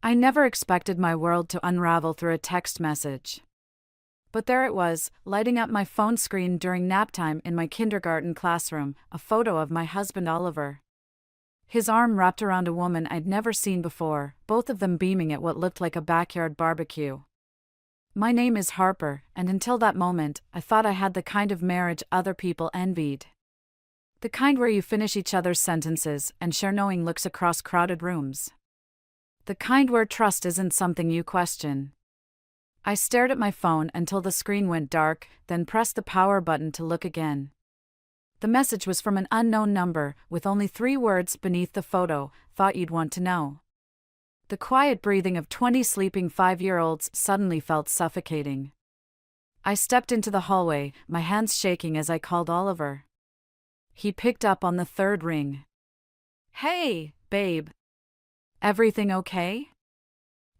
I never expected my world to unravel through a text message. But there it was, lighting up my phone screen during nap time in my kindergarten classroom, a photo of my husband Oliver. His arm wrapped around a woman I'd never seen before, both of them beaming at what looked like a backyard barbecue. My name is Harper, and until that moment, I thought I had the kind of marriage other people envied. The kind where you finish each other's sentences and share knowing looks across crowded rooms. The kind where trust isn't something you question. I stared at my phone until the screen went dark, then pressed the power button to look again. The message was from an unknown number, with only 3 words beneath the photo: "Thought you'd want to know." The quiet breathing of 20 sleeping 5-year-olds suddenly felt suffocating. I stepped into the hallway, my hands shaking as I called Oliver. He picked up on the 3rd ring. "Hey, babe. Everything okay?"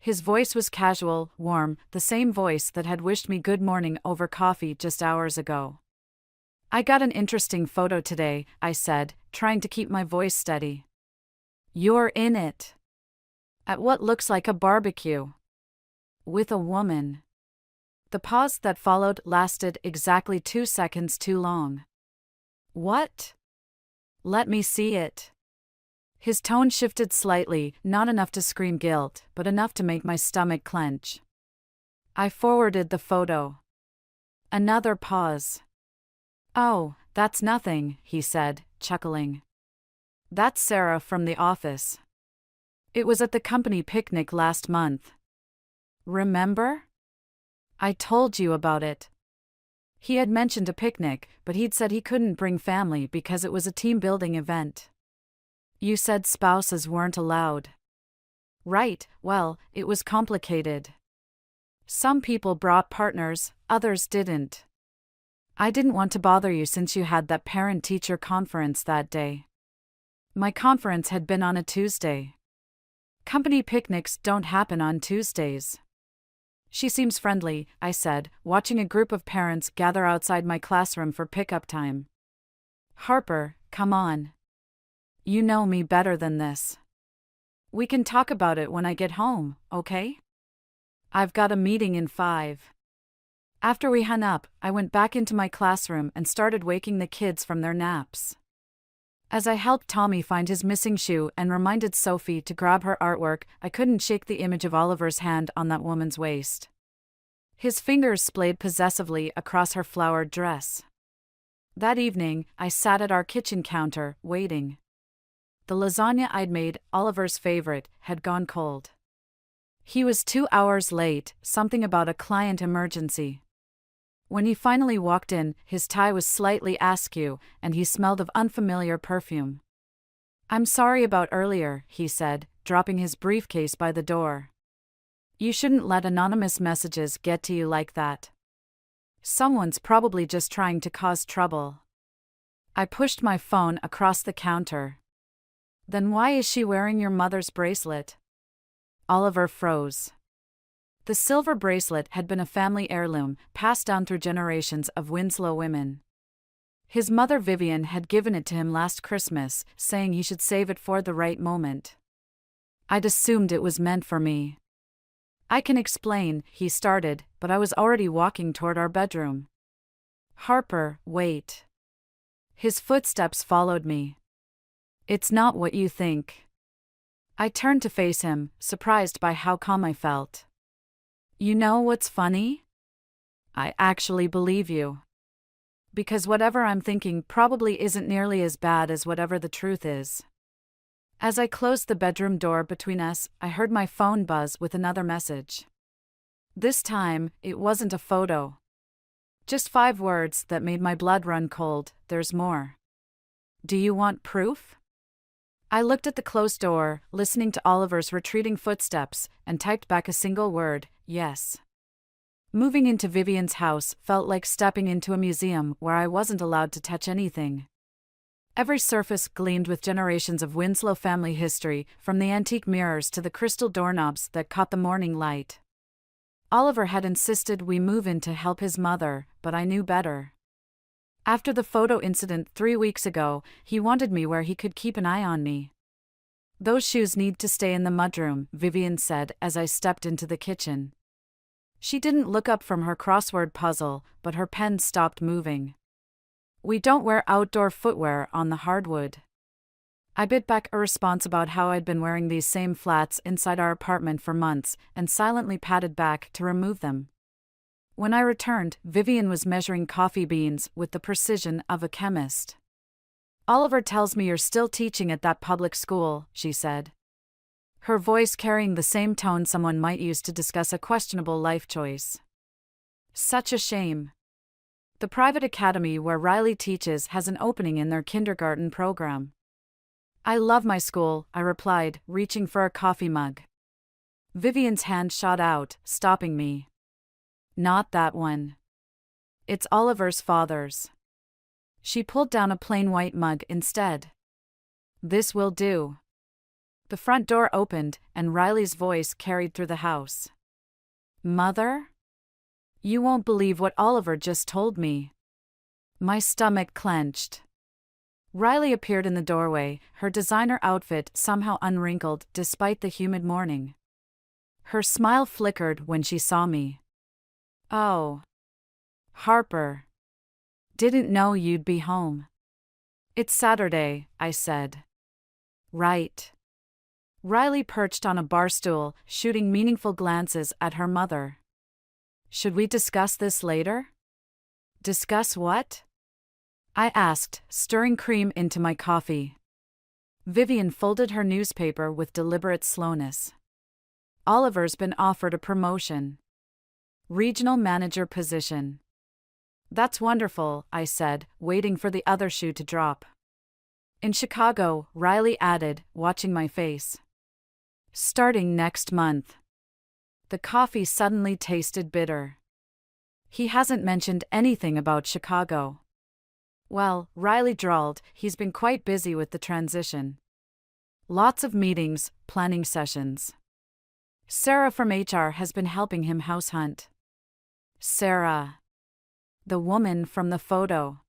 His voice was casual, warm, the same voice that had wished me good morning over coffee just hours ago. "I got an interesting photo today," I said, trying to keep my voice steady. "You're in it. At what looks like a barbecue. With a woman." The pause that followed lasted exactly 2 seconds too long. "What?" "Let me see it." His tone shifted slightly, not enough to scream guilt, but enough to make my stomach clench. I forwarded the photo. Another pause. "Oh, that's nothing," he said, chuckling. "That's Sarah from the office. It was at the company picnic last month. Remember? I told you about it." He had mentioned a picnic, but he'd said he couldn't bring family because it was a team-building event. "You said spouses weren't allowed." "Right, well, it was complicated. Some people brought partners, others didn't. I didn't want to bother you since you had that parent-teacher conference that day. My conference had been on a Tuesday. Company picnics don't happen on Tuesdays." "She seems friendly," I said, watching a group of parents gather outside my classroom for pickup time. "Harper, come on. You know me better than this. We can talk about it when I get home, okay? I've got a meeting in 5. After we hung up, I went back into my classroom and started waking the kids from their naps. As I helped Tommy find his missing shoe and reminded Sophie to grab her artwork, I couldn't shake the image of Oliver's hand on that woman's waist. His fingers splayed possessively across her flowered dress. That evening, I sat at our kitchen counter, waiting. The lasagna I'd made, Oliver's favorite, had gone cold. He was 2 hours late, something about a client emergency. When he finally walked in, his tie was slightly askew, and he smelled of unfamiliar perfume. "I'm sorry about earlier," he said, dropping his briefcase by the door. "You shouldn't let anonymous messages get to you like that. Someone's probably just trying to cause trouble." I pushed my phone across the counter. "Then why is she wearing your mother's bracelet?" Oliver froze. The silver bracelet had been a family heirloom, passed down through generations of Winslow women. His mother Vivian had given it to him last Christmas, saying he should save it for the right moment. I'd assumed it was meant for me. "I can explain," he started, but I was already walking toward our bedroom. "Harper, wait." His footsteps followed me. "It's not what you think." I turned to face him, surprised by how calm I felt. "You know what's funny? I actually believe you. Because whatever I'm thinking probably isn't nearly as bad as whatever the truth is." As I closed the bedroom door between us, I heard my phone buzz with another message. This time, it wasn't a photo. Just 5 words that made my blood run cold: "There's more. Do you want proof?" I looked at the closed door, listening to Oliver's retreating footsteps, and typed back a single word: "Yes." Moving into Vivian's house felt like stepping into a museum where I wasn't allowed to touch anything. Every surface gleamed with generations of Winslow family history, from the antique mirrors to the crystal doorknobs that caught the morning light. Oliver had insisted we move in to help his mother, but I knew better. After the photo incident 3 weeks ago, he wanted me where he could keep an eye on me. Those shoes need to stay in the mudroom, Vivian said as I stepped into the kitchen. She didn't look up from her crossword puzzle, but her pen stopped moving. We don't wear outdoor footwear on the hardwood. I bit back a response about how I'd been wearing these same flats inside our apartment for months and silently patted back to remove them. When I returned, Vivian was measuring coffee beans with the precision of a chemist. Oliver tells me you're still teaching at that public school, she said. Her voice carrying the same tone someone might use to discuss a questionable life choice. Such a shame. The private academy where Riley teaches has an opening in their kindergarten program. I love my school, I replied, reaching for a coffee mug. Vivian's hand shot out, stopping me. Not that one. It's Oliver's father's. She pulled down a plain white mug instead. This will do. The front door opened, and Riley's voice carried through the house. Mother? You won't believe what Oliver just told me. My stomach clenched. Riley appeared in the doorway, her designer outfit somehow unwrinkled despite the humid morning. Her smile flickered when she saw me. Oh. Harper. Didn't know you'd be home. It's Saturday, I said. Right. Riley perched on a bar stool, shooting meaningful glances at her mother. Should we discuss this later? Discuss what? I asked, stirring cream into my coffee. Vivian folded her newspaper with deliberate slowness. Oliver's been offered a promotion. Regional manager position. That's wonderful, I said, waiting for the other shoe to drop. In Chicago, Riley added, watching my face. Starting next month. The coffee suddenly tasted bitter. He hasn't mentioned anything about Chicago. Well, Riley drawled, he's been quite busy with the transition. Lots of meetings, planning sessions. Sarah from HR has been helping him house hunt. Sarah. The woman from the photo.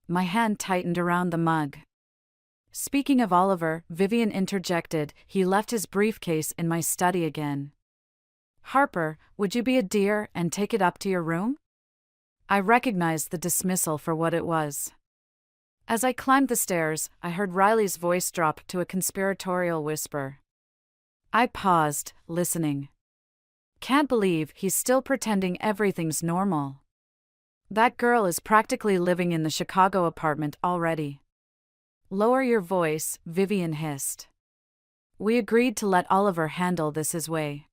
My hand tightened around the mug. Speaking of Oliver, Vivian interjected, he left his briefcase in my study again. Harper, would you be a dear and take it up to your room? I recognized the dismissal for what it was. As I climbed the stairs, I heard Riley's voice drop to a conspiratorial whisper. I paused, listening. Can't believe he's still pretending everything's normal. That girl is practically living in the Chicago apartment already. Lower your voice, Vivian hissed. We agreed to let Oliver handle this his way.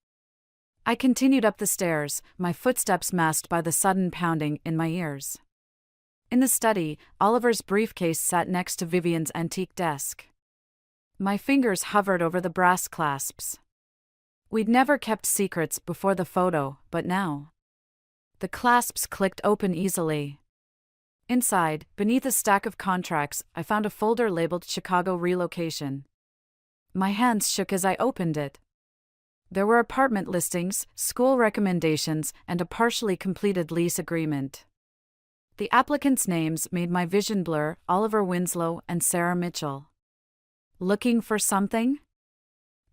I continued up the stairs, my footsteps masked by the sudden pounding in my ears. In the study, Oliver's briefcase sat next to Vivian's antique desk. My fingers hovered over the brass clasps. We'd never kept secrets before the photo, but now. The clasps clicked open easily. Inside, beneath a stack of contracts, I found a folder labeled Chicago Relocation. My hands shook as I opened it. There were apartment listings, school recommendations, and a partially completed lease agreement. The applicants' names made my vision blur: Oliver Winslow and Sarah Mitchell. Looking for something?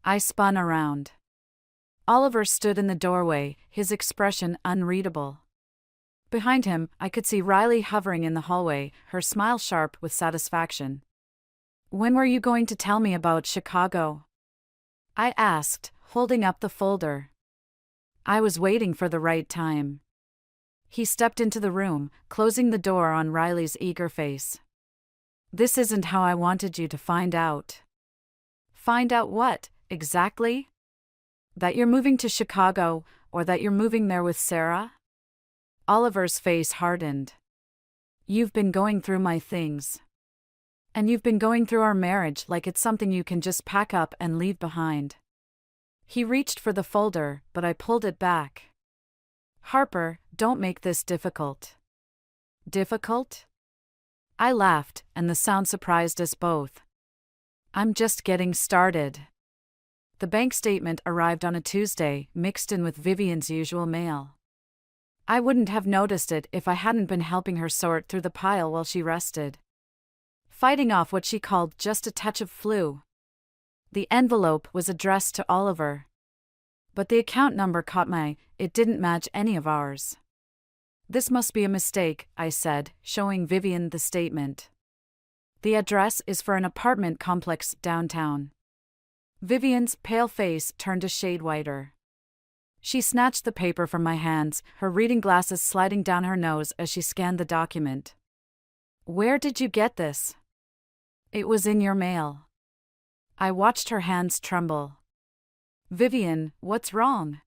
I spun around. Oliver stood in the doorway, his expression unreadable. Behind him, I could see Riley hovering in the hallway, her smile sharp with satisfaction. When were you going to tell me about Chicago? I asked, holding up the folder. I was waiting for the right time. He stepped into the room, closing the door on Riley's eager face. This isn't how I wanted you to find out. Find out what, exactly? That you're moving to Chicago, or that you're moving there with Sarah? Oliver's face hardened. You've been going through my things. And you've been going through our marriage like it's something you can just pack up and leave behind. He reached for the folder, but I pulled it back. Harper, don't make this difficult. Difficult? I laughed, and the sound surprised us both. I'm just getting started. The bank statement arrived on a Tuesday, mixed in with Vivian's usual mail. I wouldn't have noticed it if I hadn't been helping her sort through the pile while she rested. Fighting off what she called just a touch of flu. The envelope was addressed to Oliver. But the account number caught my eye. It didn't match any of ours. This must be a mistake, I said, showing Vivian the statement. The address is for an apartment complex downtown. Vivian's pale face turned a shade whiter. She snatched the paper from my hands, her reading glasses sliding down her nose as she scanned the document. Where did you get this? It was in your mail. I watched her hands tremble. Vivian, what's wrong?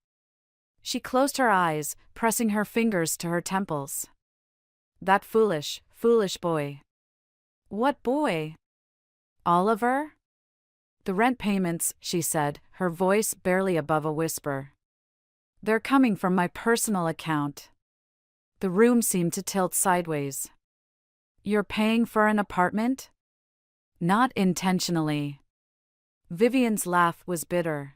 She closed her eyes, pressing her fingers to her temples. That foolish boy. What boy? Oliver? The rent payments, she said, her voice barely above a whisper. They're coming from my personal account. The room seemed to tilt sideways. You're paying for an apartment? Not intentionally. Vivian's laugh was bitter.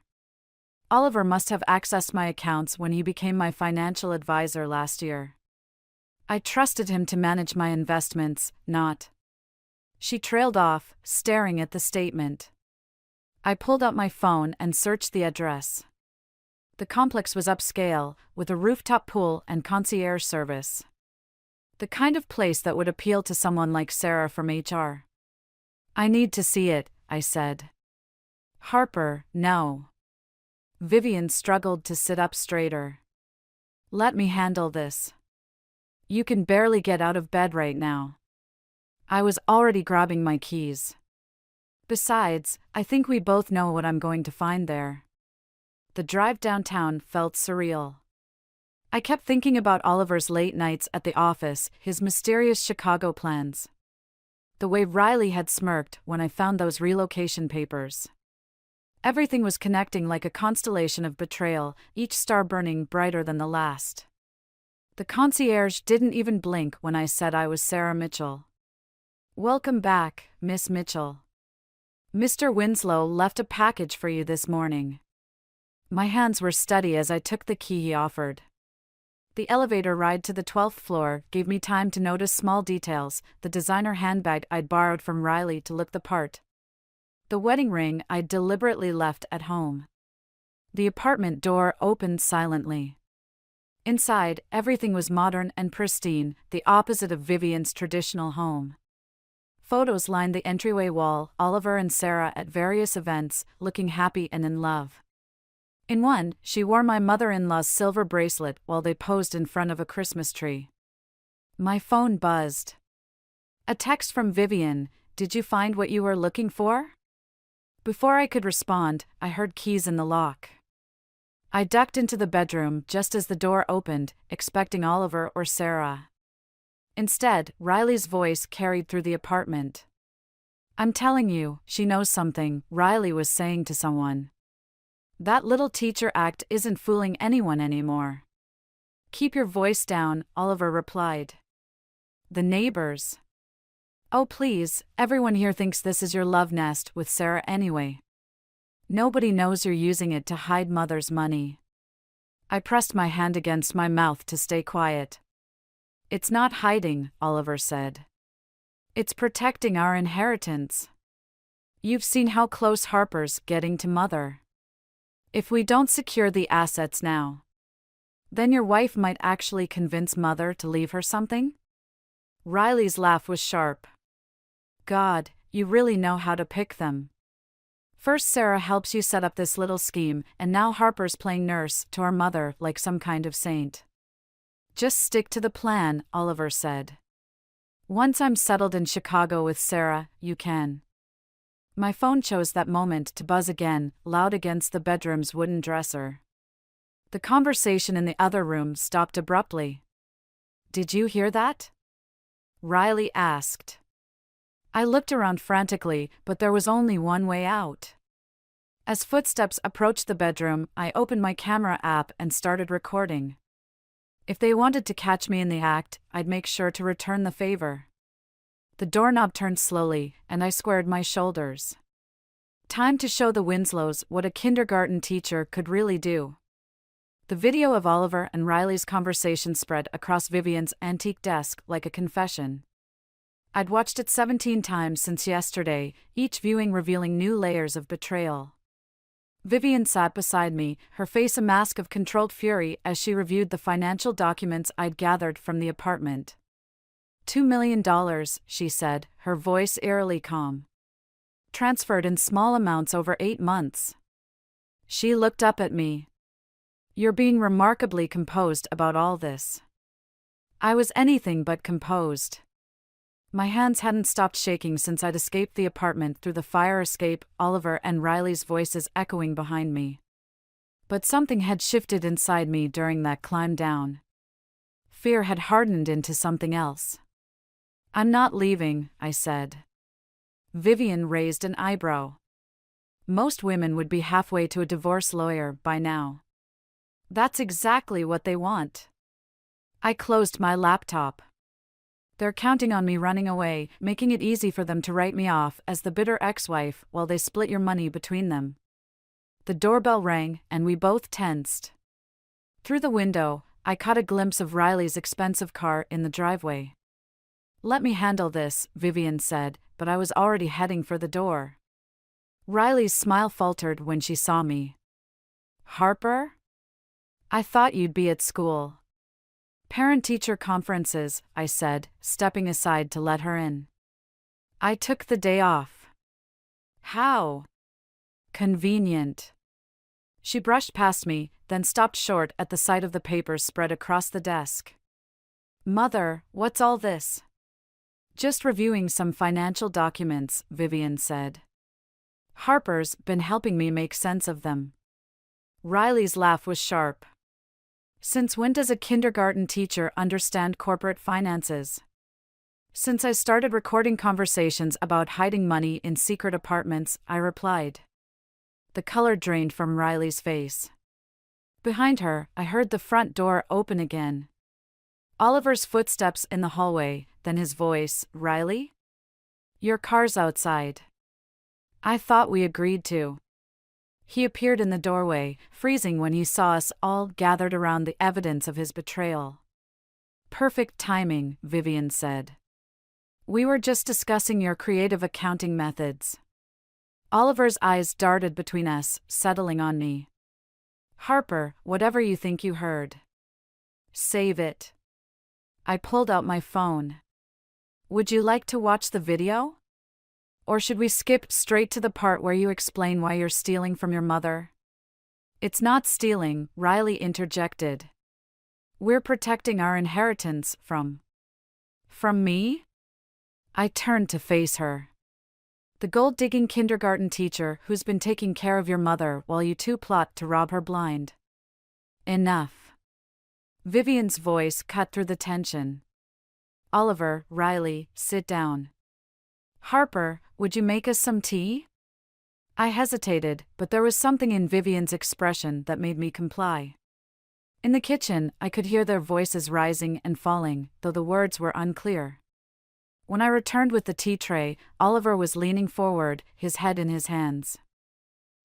Oliver must have accessed my accounts when he became my financial advisor last year. I trusted him to manage my investments, not. She trailed off, staring at the statement. I pulled out my phone and searched the address. The complex was upscale, with a rooftop pool and concierge service. The kind of place that would appeal to someone like Sarah from HR. I need to see it, I said. Harper, no. Vivian struggled to sit up straighter. Let me handle this. You can barely get out of bed right now. I was already grabbing my keys. Besides, I think we both know what I'm going to find there. The drive downtown felt surreal. I kept thinking about Oliver's late nights at the office, his mysterious Chicago plans. The way Riley had smirked when I found those relocation papers. Everything was connecting like a constellation of betrayal, each star burning brighter than the last. The concierge didn't even blink when I said I was Sarah Mitchell. Welcome back, Miss Mitchell. Mr. Winslow left a package for you this morning. My hands were steady as I took the key he offered. The elevator ride to the 12th floor gave me time to notice small details, the designer handbag I'd borrowed from Riley to look the part. The wedding ring I'd deliberately left at home. The apartment door opened silently. Inside, everything was modern and pristine, the opposite of Vivian's traditional home. Photos lined the entryway wall, Oliver and Sarah at various events, looking happy and in love. In one, she wore my mother-in-law's silver bracelet while they posed in front of a Christmas tree. My phone buzzed. A text from Vivian, "Did you find what you were looking for?" Before I could respond, I heard keys in the lock. I ducked into the bedroom just as the door opened, expecting Oliver or Sarah. Instead, Riley's voice carried through the apartment. "I'm telling you, she knows something," Riley was saying to someone. "That little teacher act isn't fooling anyone anymore." "Keep your voice down," Oliver replied. "The neighbors." "Oh please, everyone here thinks this is your love nest with Sarah anyway. Nobody knows you're using it to hide mother's money." I pressed my hand against my mouth to stay quiet. "It's not hiding," Oliver said. "It's protecting our inheritance. You've seen how close Harper's getting to mother. If we don't secure the assets now, then your wife might actually convince mother to leave her something?" Riley's laugh was sharp. "God, you really know how to pick them. First Sarah helps you set up this little scheme, and now Harper's playing nurse to our mother like some kind of saint." "Just stick to the plan," Oliver said. "Once I'm settled in Chicago with Sarah, you can." My phone chose that moment to buzz again, loud against the bedroom's wooden dresser. The conversation in the other room stopped abruptly. "Did you hear that?" Riley asked. I looked around frantically, but there was only one way out. As footsteps approached the bedroom, I opened my camera app and started recording. If they wanted to catch me in the act, I'd make sure to return the favor. The doorknob turned slowly, and I squared my shoulders. Time to show the Winslows what a kindergarten teacher could really do. The video of Oliver and Riley's conversation spread across Vivian's antique desk like a confession. I'd watched it 17 times since yesterday, each viewing revealing new layers of betrayal. Vivian sat beside me, her face a mask of controlled fury as she reviewed the financial documents I'd gathered from the apartment. $2 million, she said, her voice eerily calm. Transferred in small amounts over 8 months. She looked up at me. You're being remarkably composed about all this. I was anything but composed. My hands hadn't stopped shaking since I'd escaped the apartment through the fire escape, Oliver and Riley's voices echoing behind me. But something had shifted inside me during that climb down. Fear had hardened into something else. I'm not leaving, I said. Vivian raised an eyebrow. Most women would be halfway to a divorce lawyer by now. That's exactly what they want. I closed my laptop. They're counting on me running away, making it easy for them to write me off as the bitter ex-wife while they split your money between them. The doorbell rang, and we both tensed. Through the window, I caught a glimpse of Riley's expensive car in the driveway. Let me handle this, Vivian said, but I was already heading for the door. Riley's smile faltered when she saw me. Harper? I thought you'd be at school. Parent-teacher conferences, I said, stepping aside to let her in. I took the day off. How? Convenient. She brushed past me, then stopped short at the sight of the papers spread across the desk. Mother, what's all this? Just reviewing some financial documents, Vivian said. Harper's been helping me make sense of them. Riley's laugh was sharp. Since when does a kindergarten teacher understand corporate finances? Since I started recording conversations about hiding money in secret apartments, I replied. The color drained from Riley's face. Behind her, I heard the front door open again. Oliver's footsteps in the hallway, then his voice, Riley? Your car's outside. I thought we agreed to. He appeared in the doorway, freezing when he saw us all gathered around the evidence of his betrayal. Perfect timing, Vivian said. We were just discussing your creative accounting methods. Oliver's eyes darted between us, settling on me. Harper, whatever you think you heard. Save it. I pulled out my phone. Would you like to watch the video? Or should we skip straight to the part where you explain why you're stealing from your mother? It's not stealing, Riley interjected. We're protecting our inheritance from me? I turned to face her. The gold-digging kindergarten teacher who's been taking care of your mother while you two plot to rob her blind. Enough. Vivian's voice cut through the tension. Oliver, Riley, sit down. Harper, would you make us some tea? I hesitated, but there was something in Vivian's expression that made me comply. In the kitchen, I could hear their voices rising and falling, though the words were unclear. When I returned with the tea tray, Oliver was leaning forward, his head in his hands.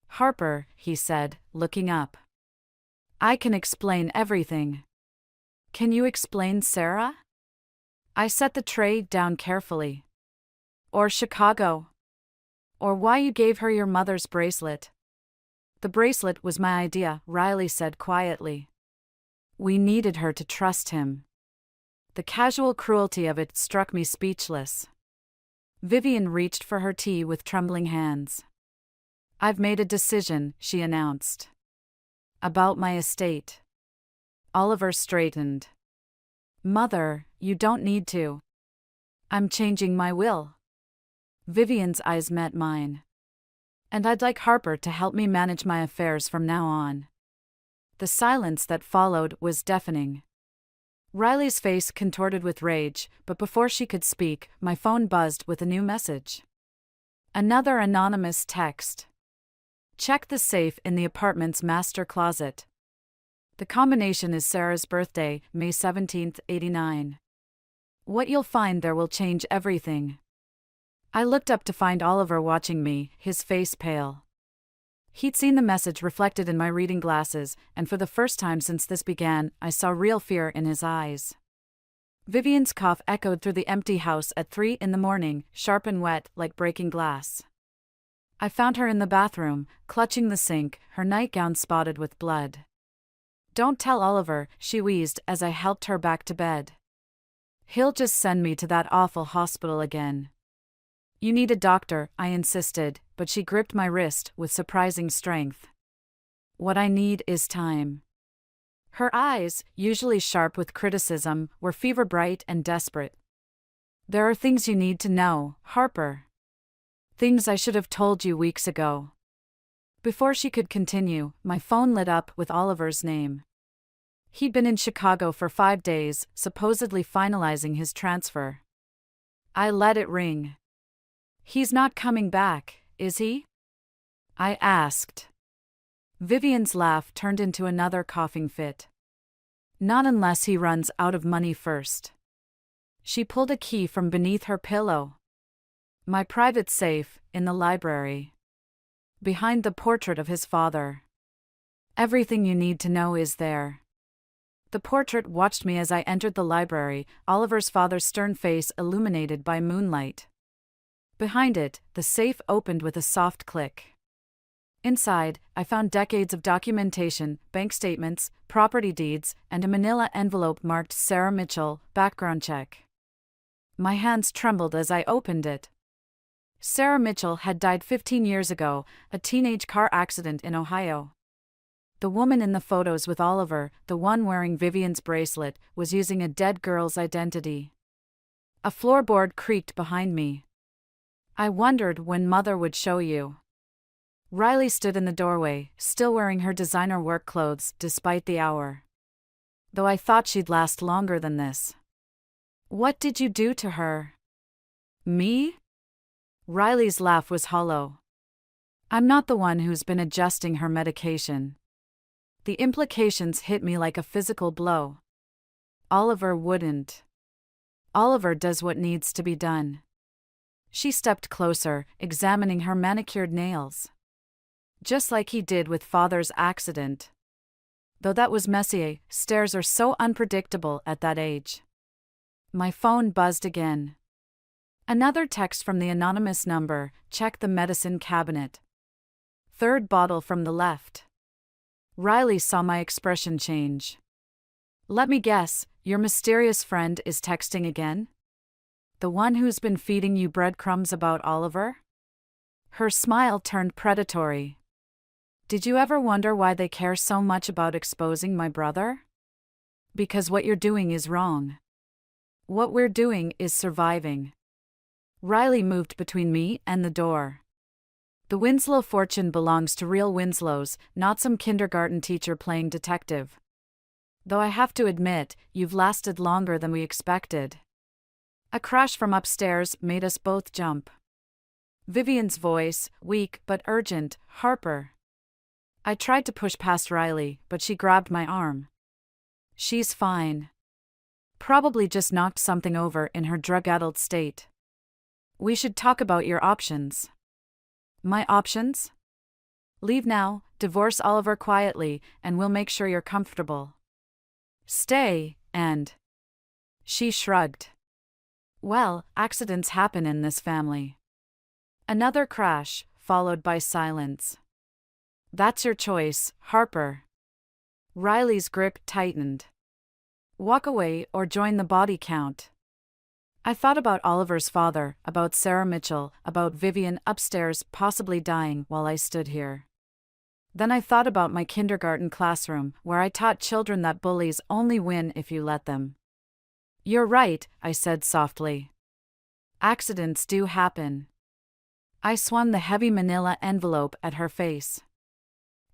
Harper, he said, looking up. I can explain everything. Can you explain Sarah? I set the tray down carefully. Or Chicago. Or why you gave her your mother's bracelet. The bracelet was my idea, Riley said quietly. We needed her to trust him. The casual cruelty of it struck me speechless. Vivian reached for her tea with trembling hands. I've made a decision, she announced. About my estate. Oliver straightened. Mother, you don't need to. I'm changing my will. Vivian's eyes met mine. And I'd like Harper to help me manage my affairs from now on. The silence that followed was deafening. Riley's face contorted with rage, but before she could speak, my phone buzzed with a new message. Another anonymous text. Check the safe in the apartment's master closet. The combination is Sarah's birthday, May 17th, 89. What you'll find there will change everything. I looked up to find Oliver watching me, his face pale. He'd seen the message reflected in my reading glasses, and for the first time since this began, I saw real fear in his eyes. Vivian's cough echoed through the empty house at 3 in the morning, sharp and wet, like breaking glass. I found her in the bathroom, clutching the sink, her nightgown spotted with blood. "Don't tell Oliver," she wheezed as I helped her back to bed. "He'll just send me to that awful hospital again." "You need a doctor," I insisted, but she gripped my wrist with surprising strength. "What I need is time." Her eyes, usually sharp with criticism, were fever-bright and desperate. "There are things you need to know, Harper. Things I should have told you weeks ago." Before she could continue, my phone lit up with Oliver's name. He'd been in Chicago for 5 days, supposedly finalizing his transfer. I let it ring. "He's not coming back, is he?" I asked. Vivian's laugh turned into another coughing fit. "Not unless he runs out of money first." She pulled a key from beneath her pillow. "My private safe, in the library. Behind the portrait of his father. Everything you need to know is there." The portrait watched me as I entered the library, Oliver's father's stern face illuminated by moonlight. Behind it, the safe opened with a soft click. Inside, I found decades of documentation, bank statements, property deeds, and a manila envelope marked Sarah Mitchell, background check. My hands trembled as I opened it. Sarah Mitchell had died 15 years ago, a teenage car accident in Ohio. The woman in the photos with Oliver, the one wearing Vivian's bracelet, was using a dead girl's identity. A floorboard creaked behind me. "I wondered when Mother would show you." Riley stood in the doorway, still wearing her designer work clothes despite the hour. Though I thought she'd last longer than this. "What did you do to her?" "Me?" Riley's laugh was hollow. "I'm not the one who's been adjusting her medication." The implications hit me like a physical blow. Oliver wouldn't. Oliver does what needs to be done. She stepped closer, examining her manicured nails. Just like he did with Father's accident. Though that was messy, stairs are so unpredictable at that age. My phone buzzed again. Another text from the anonymous number, "Check the medicine cabinet. Third bottle from the left." Riley saw my expression change. "Let me guess, your mysterious friend is texting again? The one who's been feeding you breadcrumbs about Oliver?" Her smile turned predatory. "Did you ever wonder why they care so much about exposing my brother? Because what you're doing is wrong. What we're doing is surviving." Riley moved between me and the door. "The Winslow fortune belongs to real Winslows, not some kindergarten teacher playing detective. Though I have to admit, you've lasted longer than we expected." A crash from upstairs made us both jump. Vivian's voice, weak but urgent, "Harper." I tried to push past Riley, but she grabbed my arm. "She's fine. Probably just knocked something over in her drug-addled state. We should talk about your options." "My options?" "Leave now, divorce Oliver quietly, and we'll make sure you're comfortable. Stay, and..." She shrugged. "Well, accidents happen in this family." Another crash, followed by silence. "That's your choice, Harper." Riley's grip tightened. "Walk away or join the body count." I thought about Oliver's father, about Sarah Mitchell, about Vivian upstairs possibly dying while I stood here. Then I thought about my kindergarten classroom, where I taught children that bullies only win if you let them. "You're right," I said softly. "Accidents do happen." I swung the heavy manila envelope at her face.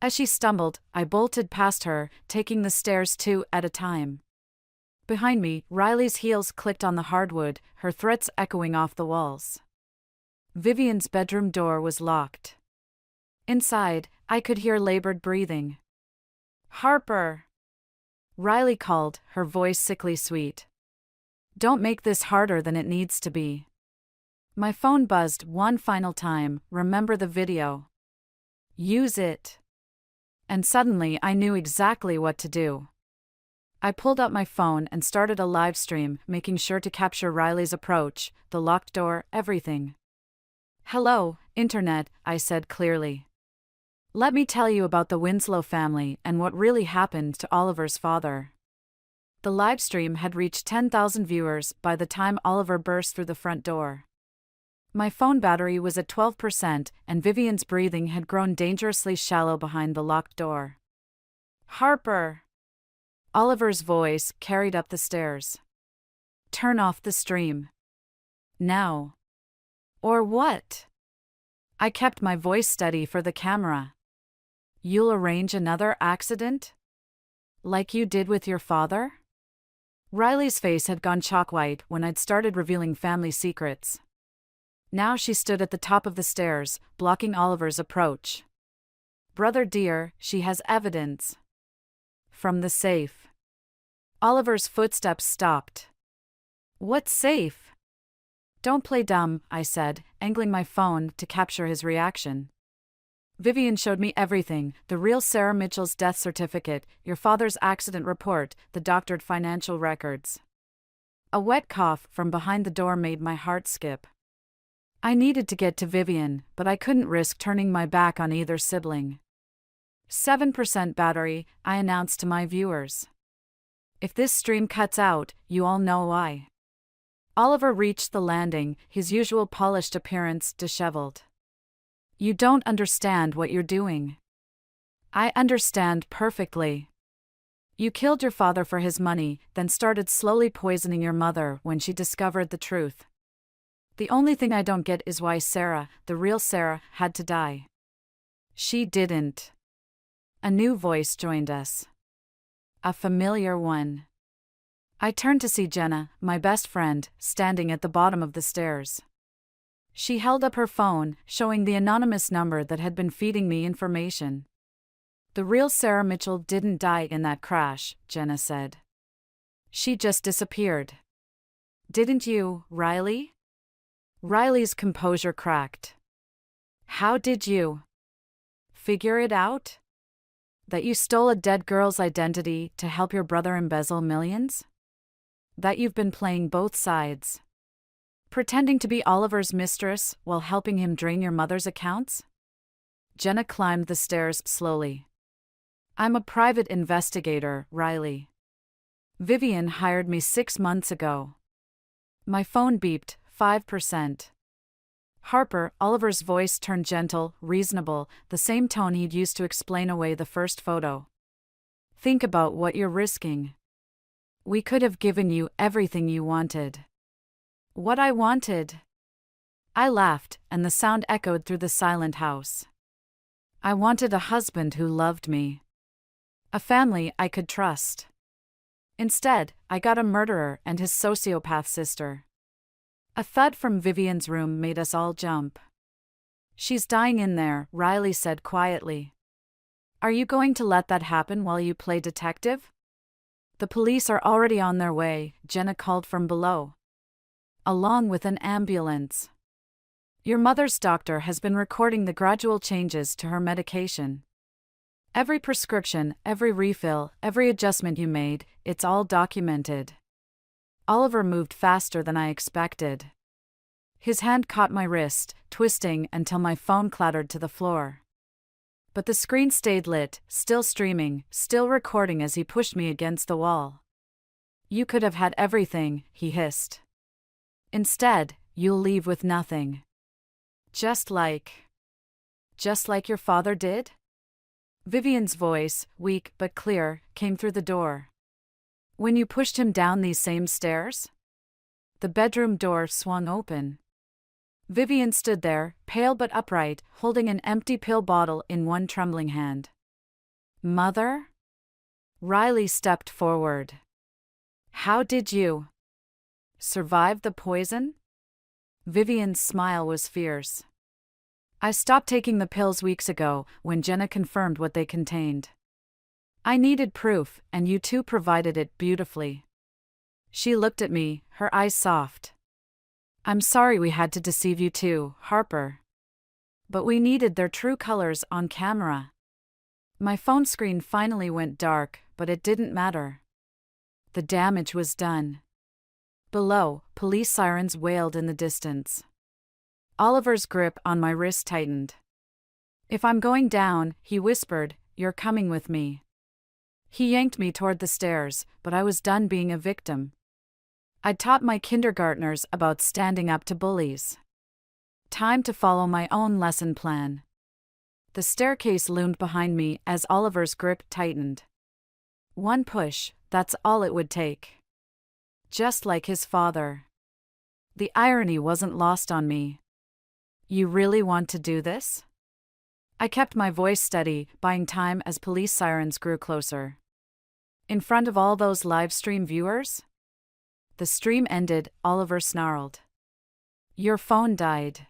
As she stumbled, I bolted past her, taking the stairs 2 at a time. Behind me, Riley's heels clicked on the hardwood, her threats echoing off the walls. Vivian's bedroom door was locked. Inside, I could hear labored breathing. "Harper!" Riley called, her voice sickly sweet. "Don't make this harder than it needs to be." My phone buzzed one final time, "Remember the video. Use it." And suddenly I knew exactly what to do. I pulled out my phone and started a live stream, making sure to capture Riley's approach, the locked door, everything. "Hello, Internet," I said clearly. "Let me tell you about the Winslow family and what really happened to Oliver's father." The livestream had reached 10,000 viewers by the time Oliver burst through the front door. My phone battery was at 12% and Vivian's breathing had grown dangerously shallow behind the locked door. "Harper!" Oliver's voice carried up the stairs. "Turn off the stream. Now." "Or what?" I kept my voice steady for the camera. "You'll arrange another accident? Like you did with your father?" Riley's face had gone chalk white when I'd started revealing family secrets. Now she stood at the top of the stairs, blocking Oliver's approach. "Brother dear, she has evidence." "From the safe." Oliver's footsteps stopped. "What safe?" "Don't play dumb," I said, angling my phone to capture his reaction. "Vivian showed me everything, the real Sarah Mitchell's death certificate, your father's accident report, the doctored financial records." A wet cough from behind the door made my heart skip. I needed to get to Vivian, but I couldn't risk turning my back on either sibling. 7% battery, I announced to my viewers. If this stream cuts out, you all know why. Oliver reached the landing, his usual polished appearance disheveled. "You don't understand what you're doing." "I understand perfectly. You killed your father for his money, then started slowly poisoning your mother when she discovered the truth. The only thing I don't get is why Sarah, the real Sarah, had to die." "She didn't." A new voice joined us. A familiar one. I turned to see Jenna, my best friend, standing at the bottom of the stairs. She held up her phone, showing the anonymous number that had been feeding me information. "The real Sarah Mitchell didn't die in that crash," Jenna said. "She just disappeared." "Didn't you, Riley?" Riley's composure cracked. "How did you figure it out? That you stole a dead girl's identity to help your brother embezzle millions? That you've been playing both sides? Pretending to be Oliver's mistress while helping him drain your mother's accounts?" Jenna climbed the stairs slowly. "I'm a private investigator, Riley. Vivian hired me 6 months ago." My phone beeped, 5%. "Harper," Oliver's voice turned gentle, reasonable, the same tone he'd used to explain away the first photo. "Think about what you're risking. We could have given you everything you wanted." "What I wanted?" I laughed, and the sound echoed through the silent house. "I wanted a husband who loved me. A family I could trust. Instead, I got a murderer and his sociopath sister." A thud from Vivian's room made us all jump. "She's dying in there," Riley said quietly. "Are you going to let that happen while you play detective?" "The police are already on their way," Jenna called from below. "Along with an ambulance. Your mother's doctor has been recording the gradual changes to her medication. Every prescription, every refill, every adjustment you made, it's all documented." Oliver moved faster than I expected. His hand caught my wrist, twisting until my phone clattered to the floor. But the screen stayed lit, still streaming, still recording as he pushed me against the wall. "You could have had everything," he hissed. "Instead, you'll leave with nothing. Just like your father did?" Vivian's voice, weak but clear, came through the door. "When you pushed him down these same stairs?" The bedroom door swung open. Vivian stood there, pale but upright, holding an empty pill bottle in one trembling hand. "Mother?" Riley stepped forward. "How did you survive the poison?" Vivian's smile was fierce. "I stopped taking the pills weeks ago, when Jenna confirmed what they contained. I needed proof, and you two provided it beautifully." She looked at me, her eyes soft. "I'm sorry we had to deceive you too, Harper. But we needed their true colors on camera." My phone screen finally went dark, but it didn't matter. The damage was done. Below, police sirens wailed in the distance. Oliver's grip on my wrist tightened. "If I'm going down," he whispered, "you're coming with me." He yanked me toward the stairs, but I was done being a victim. I'd taught my kindergartners about standing up to bullies. Time to follow my own lesson plan. The staircase loomed behind me as Oliver's grip tightened. One push, that's all it would take. Just like his father. The irony wasn't lost on me. "You really want to do this?" I kept my voice steady, buying time as police sirens grew closer. "In front of all those live stream viewers?" The stream ended, Oliver snarled. "Your phone died."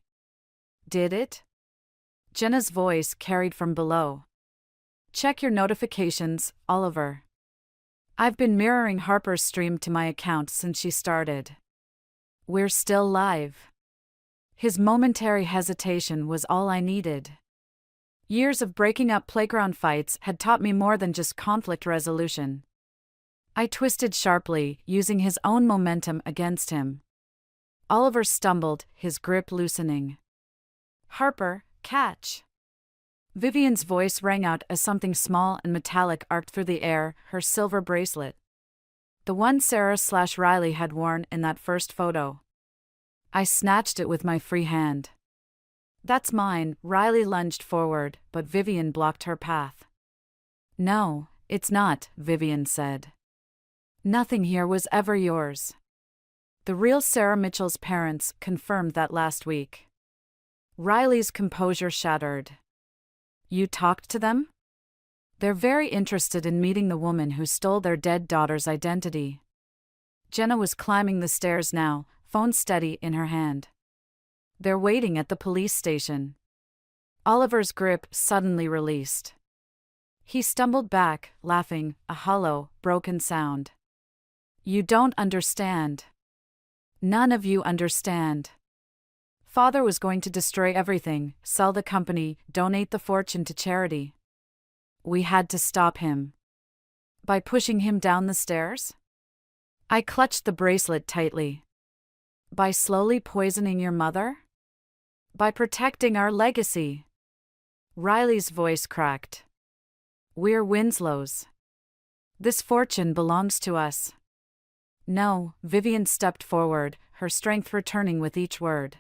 "Did it?" Jenna's voice carried from below. "Check your notifications, Oliver." I've been mirroring Harper's stream to my account since she started. "We're still live." His momentary hesitation was all I needed. Years of breaking up playground fights had taught me more than just conflict resolution. I twisted sharply, using his own momentum against him. Oliver stumbled, his grip loosening. "Harper, catch." Vivian's voice rang out as something small and metallic arced through the air, her silver bracelet. The one Sarah/Riley had worn in that first photo. I snatched it with my free hand. "That's mine." Riley lunged forward, but Vivian blocked her path. "No, it's not," Vivian said. "Nothing here was ever yours." The real Sarah Mitchell's parents confirmed that last week. Riley's composure shattered. "You talked to them?" "They're very interested in meeting the woman who stole their dead daughter's identity." Jenna was climbing the stairs now, phone steady in her hand. "They're waiting at the police station." Oliver's grip suddenly released. He stumbled back, laughing, a hollow, broken sound. "You don't understand. None of you understand. Father was going to destroy everything, sell the company, donate the fortune to charity. We had to stop him." "By pushing him down the stairs?" I clutched the bracelet tightly. "By slowly poisoning your mother?" "By protecting our legacy." Riley's voice cracked. "We're Winslow's. This fortune belongs to us." "No," Vivian stepped forward, her strength returning with each word.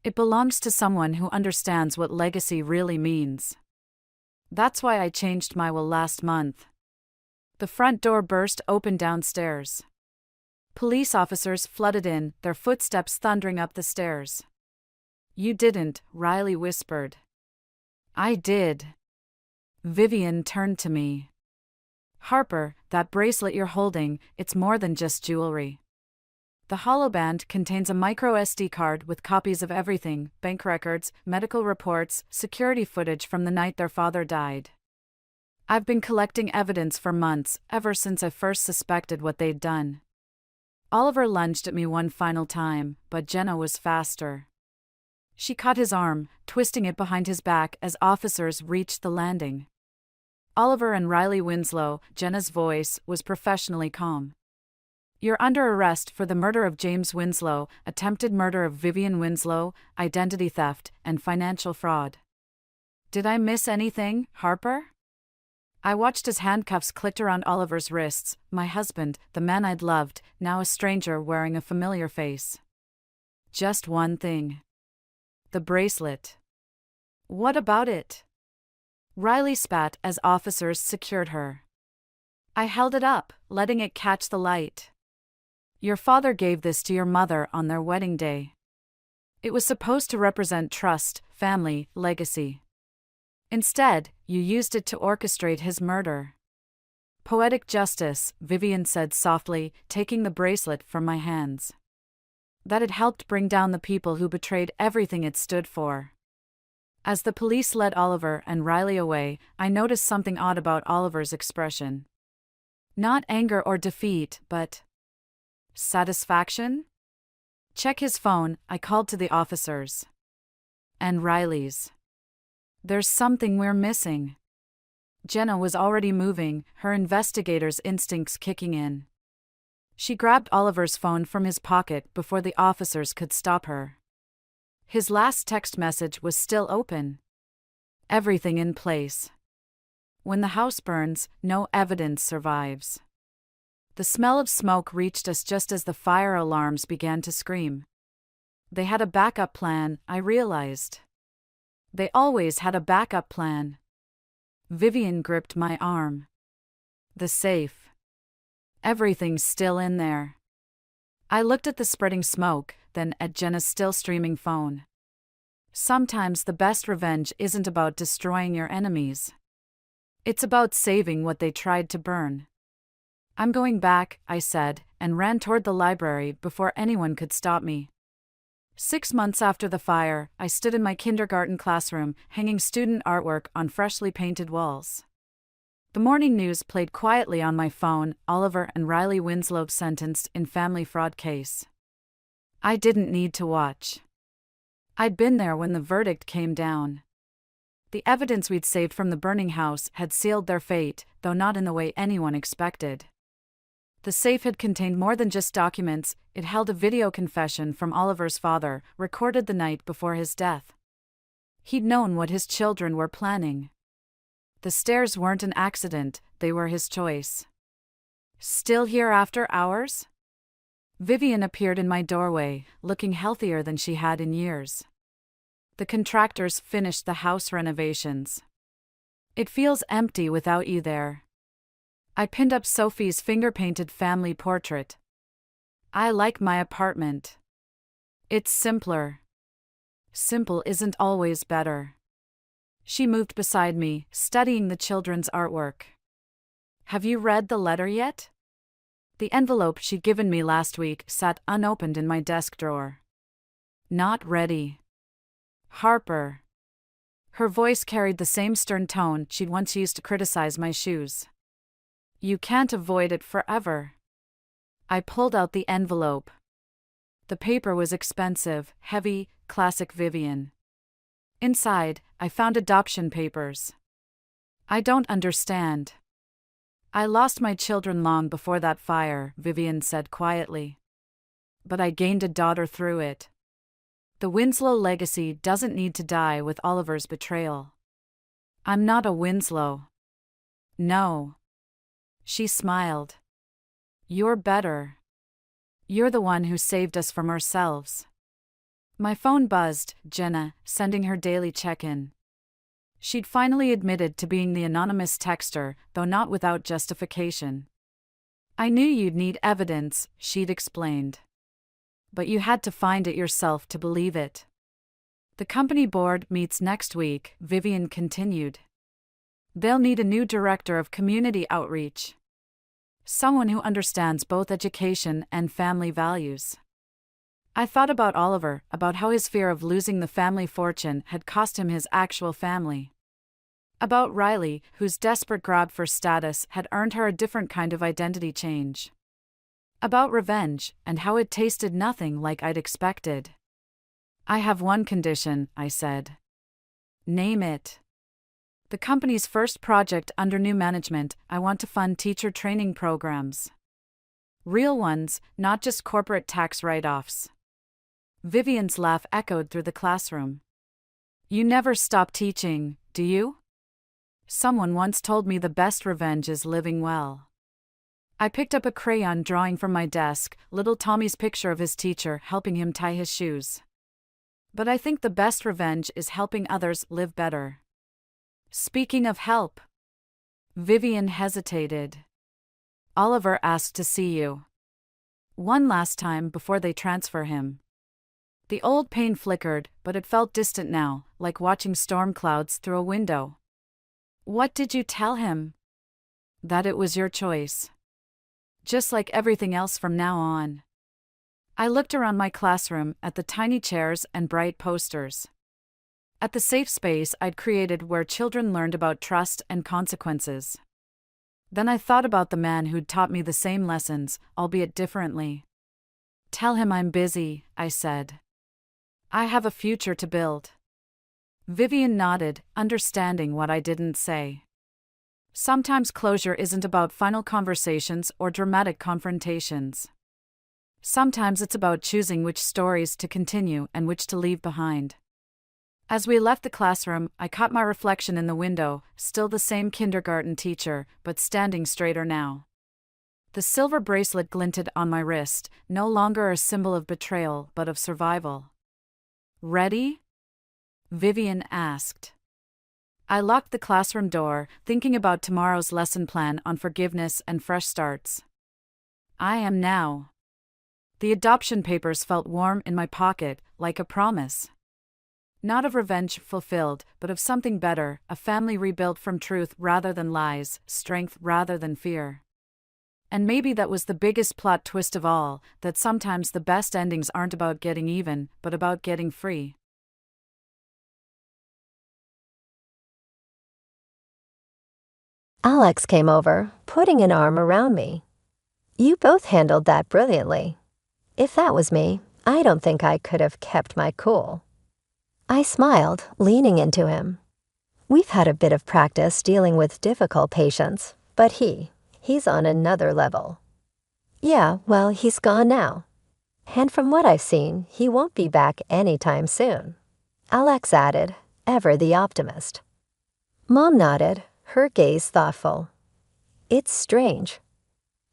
"It belongs to someone who understands what legacy really means. That's why I changed my will last month." The front door burst open downstairs. Police officers flooded in, their footsteps thundering up the stairs. "You didn't," Riley whispered. "I did." Vivian turned to me. "Harper, that bracelet you're holding, it's more than just jewelry. The holoband contains a micro SD card with copies of everything: bank records, medical reports, security footage from the night their father died. I've been collecting evidence for months, ever since I first suspected what they'd done." Oliver lunged at me one final time, but Jenna was faster. She caught his arm, twisting it behind his back as officers reached the landing. "Oliver and Riley Winslow," Jenna's voice was professionally calm. "You're under arrest for the murder of James Winslow, attempted murder of Vivian Winslow, identity theft, and financial fraud." "Did I miss anything, Harper?" I watched as handcuffs clicked around Oliver's wrists, my husband, the man I'd loved, now a stranger wearing a familiar face. "Just one thing. The bracelet." "What about it?" Riley spat as officers secured her. I held it up, letting it catch the light. "Your father gave this to your mother on their wedding day. It was supposed to represent trust, family, legacy. Instead, you used it to orchestrate his murder." "Poetic justice," Vivian said softly, taking the bracelet from my hands. "That it helped bring down the people who betrayed everything it stood for." As the police led Oliver and Riley away, I noticed something odd about Oliver's expression. Not anger or defeat, but satisfaction? "Check his phone," I called to the officers. "And Riley's. There's something we're missing." Jenna was already moving, her investigator's instincts kicking in. She grabbed Oliver's phone from his pocket before the officers could stop her. His last text message was still open. Everything in place. When the house burns, no evidence survives. The smell of smoke reached us just as the fire alarms began to scream. They had a backup plan, I realized. They always had a backup plan. Vivian gripped my arm. The safe. Everything's still in there. I looked at the spreading smoke, then at Jenna's still streaming phone. Sometimes the best revenge isn't about destroying your enemies. It's about saving what they tried to burn. I'm going back, I said, and ran toward the library before anyone could stop me. 6 months after the fire, I stood in my kindergarten classroom, hanging student artwork on freshly painted walls. The morning news played quietly on my phone, Oliver and Riley Winslow sentenced in family fraud case. I didn't need to watch. I'd been there when the verdict came down. The evidence we'd saved from the burning house had sealed their fate, though not in the way anyone expected. The safe had contained more than just documents, it held a video confession from Oliver's father, recorded the night before his death. He'd known what his children were planning. The stairs weren't an accident, they were his choice. Still here after hours? Vivian appeared in my doorway, looking healthier than she had in years. The contractors finished the house renovations. It feels empty without you there. I pinned up Sophie's finger-painted family portrait. I like my apartment. It's simpler. Simple isn't always better. She moved beside me, studying the children's artwork. Have you read the letter yet? The envelope she'd given me last week sat unopened in my desk drawer. Not ready. Harper. Her voice carried the same stern tone she'd once used to criticize my shoes. You can't avoid it forever. I pulled out the envelope. The paper was expensive, heavy, classic Vivian. Inside, I found adoption papers. I don't understand. I lost my children long before that fire, Vivian said quietly. But I gained a daughter through it. The Winslow legacy doesn't need to die with Oliver's betrayal. I'm not a Winslow. No. She smiled. You're better. You're the one who saved us from ourselves. My phone buzzed, Jenna, sending her daily check-in. She'd finally admitted to being the anonymous texter, though not without justification. I knew you'd need evidence, she'd explained. But you had to find it yourself to believe it. The company board meets next week, Vivian continued. They'll need a new director of community outreach. Someone who understands both education and family values. I thought about Oliver, about how his fear of losing the family fortune had cost him his actual family. About Riley, whose desperate grab for status had earned her a different kind of identity change. About revenge, and how it tasted nothing like I'd expected. I have one condition, I said. Name it. The company's first project under new management, I want to fund teacher training programs. Real ones, not just corporate tax write-offs. Vivian's laugh echoed through the classroom. You never stop teaching, do you? Someone once told me the best revenge is living well. I picked up a crayon drawing from my desk, little Tommy's picture of his teacher helping him tie his shoes. But I think the best revenge is helping others live better. Speaking of help. Vivian hesitated. Oliver asked to see you. One last time before they transfer him. The old pain flickered, but it felt distant now, like watching storm clouds through a window. What did you tell him? That it was your choice. Just like everything else from now on. I looked around my classroom at the tiny chairs and bright posters. At the safe space I'd created where children learned about trust and consequences. Then I thought about the man who'd taught me the same lessons, albeit differently. Tell him I'm busy, I said. I have a future to build. Vivian nodded, understanding what I didn't say. Sometimes closure isn't about final conversations or dramatic confrontations. Sometimes it's about choosing which stories to continue and which to leave behind. As we left the classroom, I caught my reflection in the window, still the same kindergarten teacher, but standing straighter now. The silver bracelet glinted on my wrist, no longer a symbol of betrayal but of survival. "Ready?" Vivian asked. I locked the classroom door, thinking about tomorrow's lesson plan on forgiveness and fresh starts. I am now. The adoption papers felt warm in my pocket, like a promise. Not of revenge fulfilled, but of something better, a family rebuilt from truth rather than lies, strength rather than fear. And maybe that was the biggest plot twist of all, that sometimes the best endings aren't about getting even, but about getting free. Alex came over, putting an arm around me. "You both handled that brilliantly. If that was me, I don't think I could have kept my cool." I smiled, leaning into him. "We've had a bit of practice dealing with difficult patients, but he's on another level." "Yeah, well, he's gone now. And from what I've seen, he won't be back anytime soon," Alex added, ever the optimist. Mom nodded, her gaze thoughtful. "It's strange.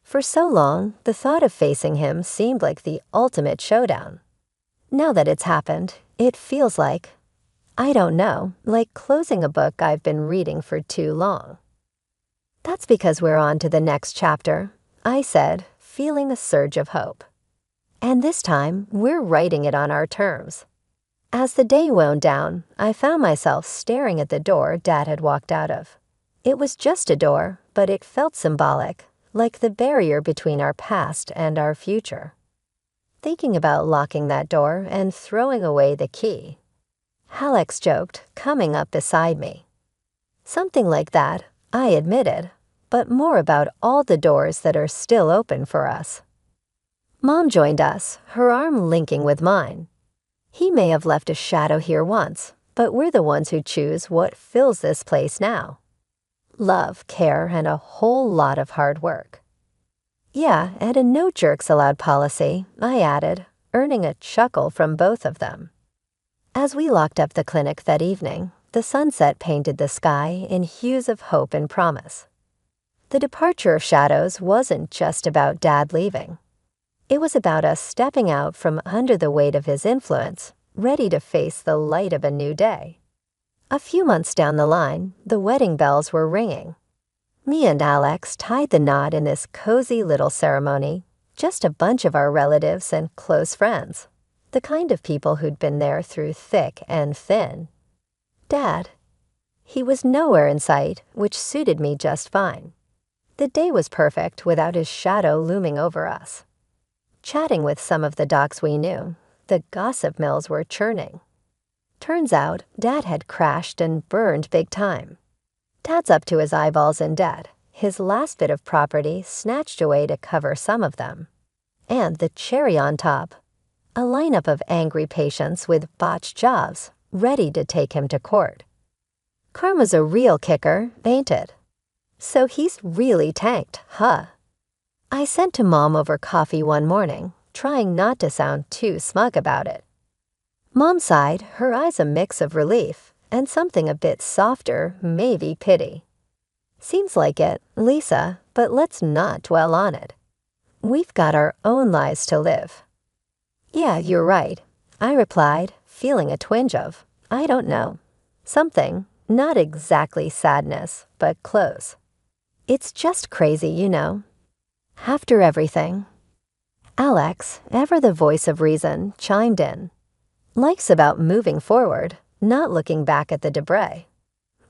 For so long, the thought of facing him seemed like the ultimate showdown. Now that it's happened, it feels like, I don't know, like closing a book I've been reading for too long." "That's because we're on to the next chapter," I said, feeling a surge of hope. "And this time, we're writing it on our terms." As the day wound down, I found myself staring at the door Dad had walked out of. It was just a door, but it felt symbolic, like the barrier between our past and our future. Thinking about locking that door and throwing away the key, Alex joked, coming up beside me. "Something like that," I admitted, "but more about all the doors that are still open for us." Mom joined us, her arm linking with mine. "He may have left a shadow here once, but we're the ones who choose what fills this place now. Love, care, and a whole lot of hard work." "Yeah, and a no jerks allowed policy," I added, earning a chuckle from both of them. As we locked up the clinic that evening, the sunset painted the sky in hues of hope and promise. The departure of shadows wasn't just about Dad leaving. It was about us stepping out from under the weight of his influence, ready to face the light of a new day. A few months down the line, the wedding bells were ringing. Me and Alex tied the knot in this cozy little ceremony, just a bunch of our relatives and close friends, the kind of people who'd been there through thick and thin. Dad, he was nowhere in sight, which suited me just fine. The day was perfect without his shadow looming over us. Chatting with some of the docs we knew, the gossip mills were churning. Turns out, Dad had crashed and burned big time. Dad's up to his eyeballs in debt, his last bit of property snatched away to cover some of them. And the cherry on top, a lineup of angry patients with botched jobs, ready to take him to court. Karma's a real kicker, ain't it? So he's really tanked, huh? I sent to Mom over coffee one morning, trying not to sound too smug about it. Mom sighed, her eyes a mix of relief and something a bit softer, maybe pity. "Seems like it, Lisa, but let's not dwell on it. We've got our own lives to live." "Yeah, you're right," I replied, feeling a twinge of, I don't know, something, not exactly sadness, but close. "It's just crazy, you know. After everything." Alex, ever the voice of reason, chimed in. "Life's about moving forward, not looking back at the debris.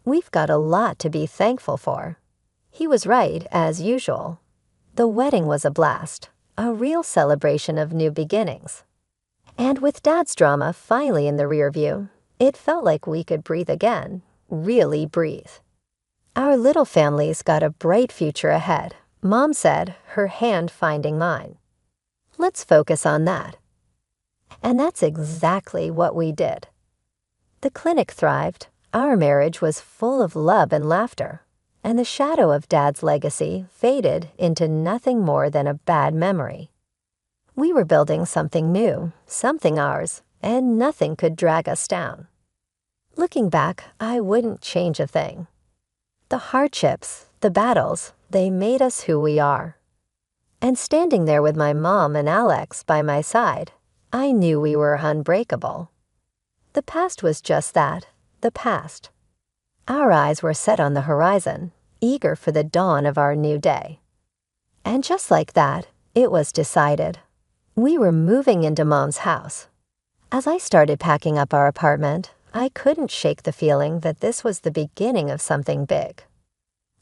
We've got a lot to be thankful for." He was right, as usual. The wedding was a blast, a real celebration of new beginnings. And with Dad's drama finally in the rear view, it felt like we could breathe again, really breathe. Our little family's got a bright future ahead, Mom said, her hand finding mine. "Let's focus on that." And that's exactly what we did. The clinic thrived, our marriage was full of love and laughter, and the shadow of Dad's legacy faded into nothing more than a bad memory. We were building something new, something ours, and nothing could drag us down. Looking back, I wouldn't change a thing. The hardships, the battles, they made us who we are. And standing there with my mom and Alex by my side, I knew we were unbreakable. The past was just that, the past. Our eyes were set on the horizon, eager for the dawn of our new day. And just like that, it was decided. We were moving into Mom's house. As I started packing up our apartment, I couldn't shake the feeling that this was the beginning of something big.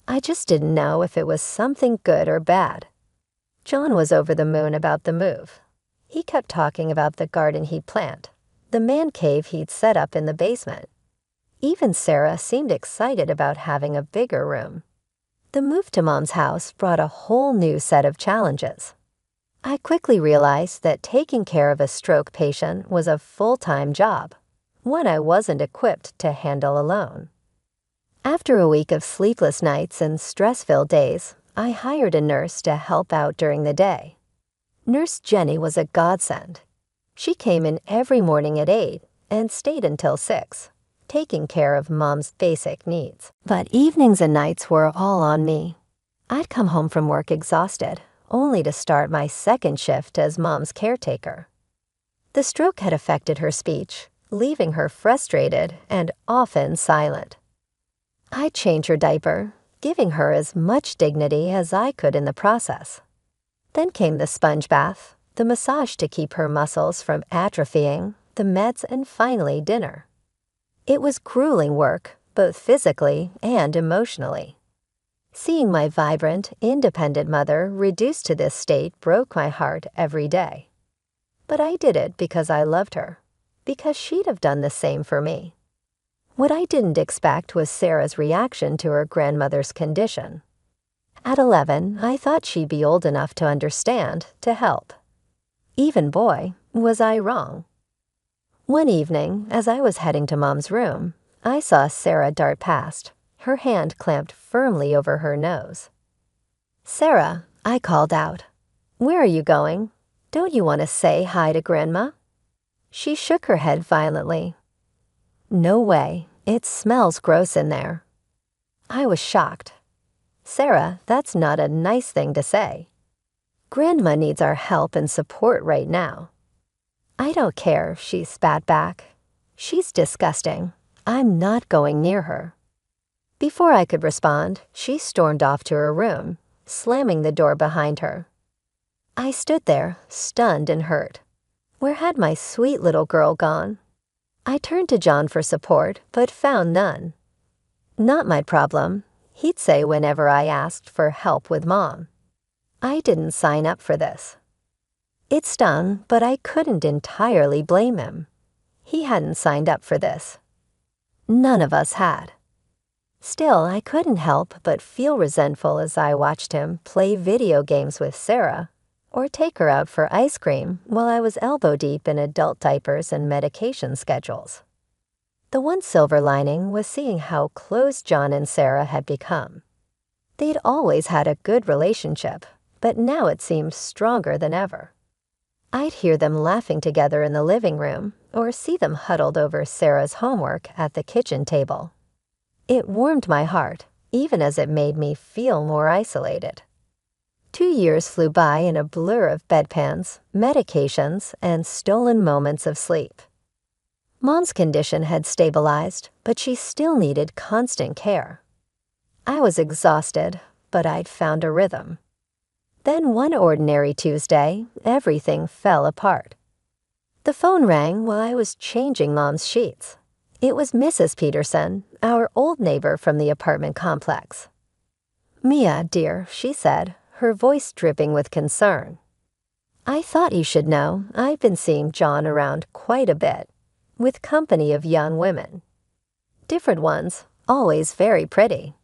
I just didn't know if it was something good or bad. John was over the moon about the move. He kept talking about the garden he'd plant, the man cave he'd set up in the basement. Even Sarah seemed excited about having a bigger room. The move to Mom's house brought a whole new set of challenges. I quickly realized that taking care of a stroke patient was a full-time job, one I wasn't equipped to handle alone. After a week of sleepless nights and stress-filled days, I hired a nurse to help out during the day. Nurse Jenny was a godsend. She came in every morning at 8 and stayed until 6, taking care of Mom's basic needs. But evenings and nights were all on me. I'd come home from work exhausted, only to start my second shift as Mom's caretaker. The stroke had affected her speech, leaving her frustrated and often silent. I'd change her diaper, giving her as much dignity as I could in the process. Then came the sponge bath, the massage to keep her muscles from atrophying, the meds, and finally dinner. It was grueling work, both physically and emotionally. Seeing my vibrant, independent mother reduced to this state broke my heart every day. But I did it because I loved her, because she'd have done the same for me. What I didn't expect was Sarah's reaction to her grandmother's condition. At 11, I thought she'd be old enough to understand, to help. Even boy, was I wrong. One evening, as I was heading to Mom's room, I saw Sarah dart past, her hand clamped firmly over her nose. "Sarah," I called out. "Where are you going? Don't you want to say hi to Grandma?" She shook her head violently. "No way. It smells gross in there." I was shocked. "Sarah, that's not a nice thing to say. Grandma needs our help and support right now." "I don't care," she spat back. "She's disgusting. I'm not going near her." Before I could respond, she stormed off to her room, slamming the door behind her. I stood there, stunned and hurt. Where had my sweet little girl gone? I turned to John for support, but found none. Not my problem, he'd say whenever I asked for help with Mom. I didn't sign up for this. It stung, but I couldn't entirely blame him. He hadn't signed up for this. None of us had. Still, I couldn't help but feel resentful as I watched him play video games with Sarah or take her out for ice cream while I was elbow-deep in adult diapers and medication schedules. The one silver lining was seeing how close John and Sarah had become. They'd always had a good relationship, but now it seemed stronger than ever. I'd hear them laughing together in the living room or see them huddled over Sarah's homework at the kitchen table. It warmed my heart, even as it made me feel more isolated. 2 years flew by in a blur of bedpans, medications, and stolen moments of sleep. Mom's condition had stabilized, but she still needed constant care. I was exhausted, but I'd found a rhythm. Then one ordinary Tuesday, everything fell apart. The phone rang while I was changing Mom's sheets. It was Mrs. Peterson, our old neighbor from the apartment complex. "Mia, dear," she said, her voice dripping with concern. "I thought you should know I've been seeing John around quite a bit, with company of young women. Different ones, always very pretty."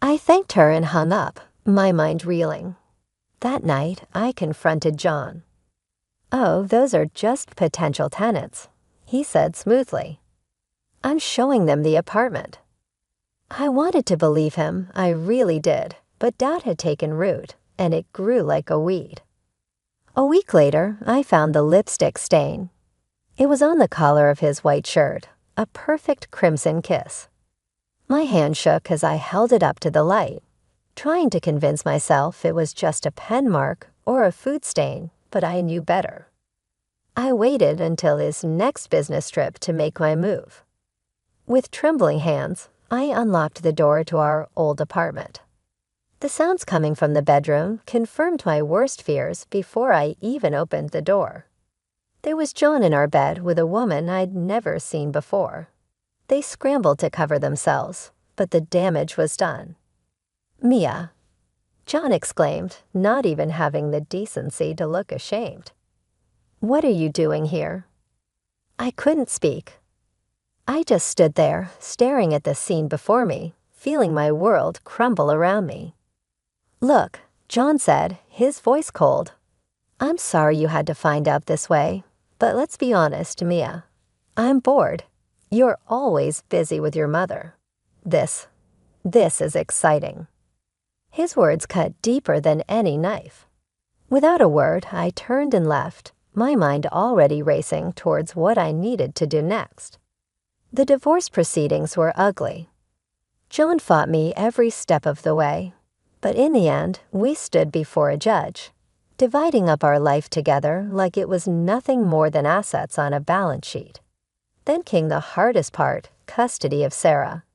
I thanked her and hung up, my mind reeling. That night, I confronted John. "Oh, those are just potential tenants," he said smoothly. "I'm showing them the apartment." I wanted to believe him, I really did, but doubt had taken root, and it grew like a weed. A week later, I found the lipstick stain. It was on the collar of his white shirt, a perfect crimson kiss. My hand shook as I held it up to the light, trying to convince myself it was just a pen mark or a food stain, but I knew better. I waited until his next business trip to make my move. With trembling hands, I unlocked the door to our old apartment. The sounds coming from the bedroom confirmed my worst fears before I even opened the door. There was John in our bed with a woman I'd never seen before. They scrambled to cover themselves, but the damage was done. "Mia," John exclaimed, not even having the decency to look ashamed. "What are you doing here?" I couldn't speak. I just stood there, staring at the scene before me, feeling my world crumble around me. "Look," John said, his voice cold. "I'm sorry you had to find out this way, but let's be honest, Mia. I'm bored. You're always busy with your mother. This is exciting." His words cut deeper than any knife. Without a word, I turned and left, my mind already racing towards what I needed to do next. The divorce proceedings were ugly. John fought me every step of the way, but in the end, we stood before a judge, dividing up our life together like it was nothing more than assets on a balance sheet. Then came the hardest part, custody of Sarah.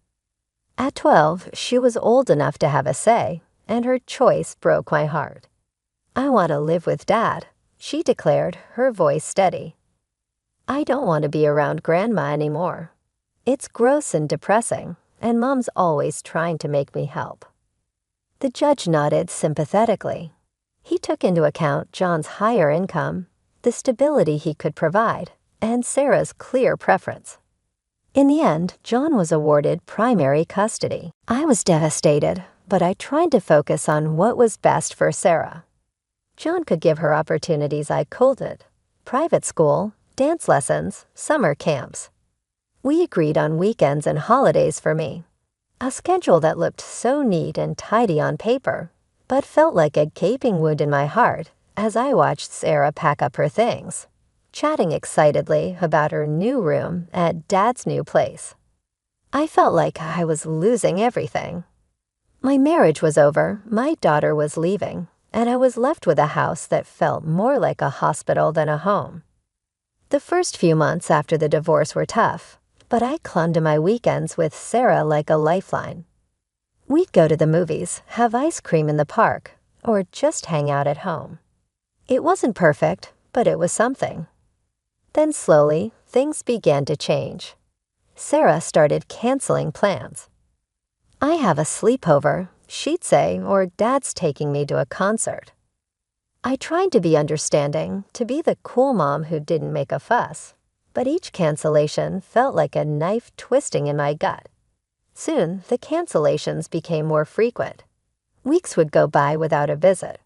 At 12, she was old enough to have a say, and her choice broke my heart. "I want to live with Dad," she declared, her voice steady. "I don't want to be around Grandma anymore. It's gross and depressing, and Mom's always trying to make me help." The judge nodded sympathetically. He took into account John's higher income, the stability he could provide, and Sarah's clear preference. In the end, John was awarded primary custody. I was devastated, but I tried to focus on what was best for Sarah. John could give her opportunities I couldn't: private school, dance lessons, summer camps. We agreed on weekends and holidays for me, a schedule that looked so neat and tidy on paper, but felt like a gaping wound in my heart as I watched Sarah pack up her things, chatting excitedly about her new room at Dad's new place. I felt like I was losing everything. My marriage was over, my daughter was leaving, and I was left with a house that felt more like a hospital than a home. The first few months after the divorce were tough, but I clung to my weekends with Sarah like a lifeline. We'd go to the movies, have ice cream in the park, or just hang out at home. It wasn't perfect, but it was something. Then slowly, things began to change. Sarah started canceling plans. "I have a sleepover," she'd say, or "Dad's taking me to a concert." I tried to be understanding, to be the cool mom who didn't make a fuss, but each cancellation felt like a knife twisting in my gut. Soon, the cancellations became more frequent. Weeks would go by without a visit.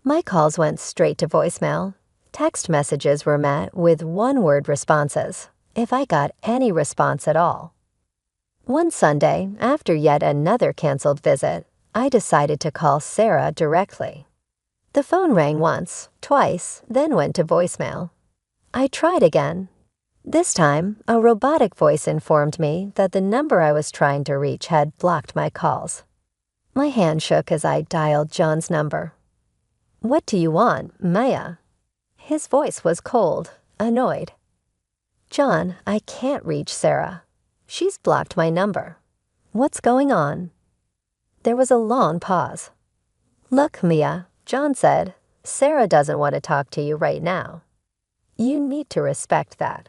My calls went straight to voicemail. Text messages were met with one-word responses, if I got any response at all. One Sunday, after yet another canceled visit, I decided to call Sarah directly. The phone rang once, twice, then went to voicemail. I tried again. This time, a robotic voice informed me that the number I was trying to reach had blocked my calls. My hand shook as I dialed John's number. "What do you want, Maya?" His voice was cold, annoyed. "John, I can't reach Sarah. She's blocked my number. What's going on?" There was a long pause. "Look, Mia," John said, "Sarah doesn't want to talk to you right now. You need to respect that."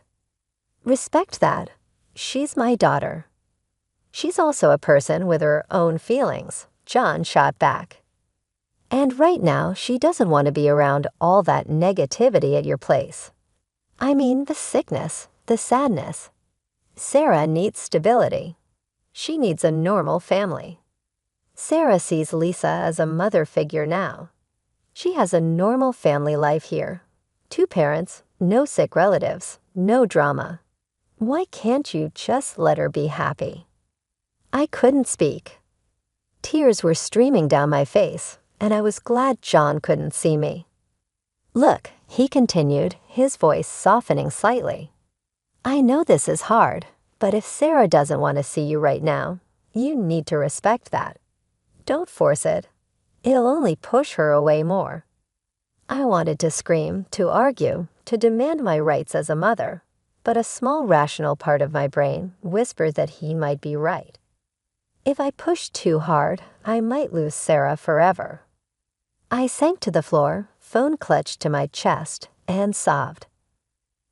"Respect that? She's my daughter." "She's also a person with her own feelings," John shot back. "And right now, she doesn't want to be around all that negativity at your place. I mean the sickness, the sadness. Sarah needs stability. She needs a normal family. Sarah sees Lisa as a mother figure now. She has a normal family life here. 2 parents, no sick relatives, no drama. Why can't you just let her be happy?" I couldn't speak. Tears were streaming down my face, and I was glad John couldn't see me. Look, he continued, his voice softening slightly. I know this is hard, but if Sarah doesn't want to see you right now, you need to respect that. Don't force it. It'll only push her away more. I wanted to scream, to argue, to demand my rights as a mother, but a small rational part of my brain whispered that he might be right. If I pushed too hard, I might lose Sarah forever. I sank to the floor, phone clutched to my chest, and sobbed.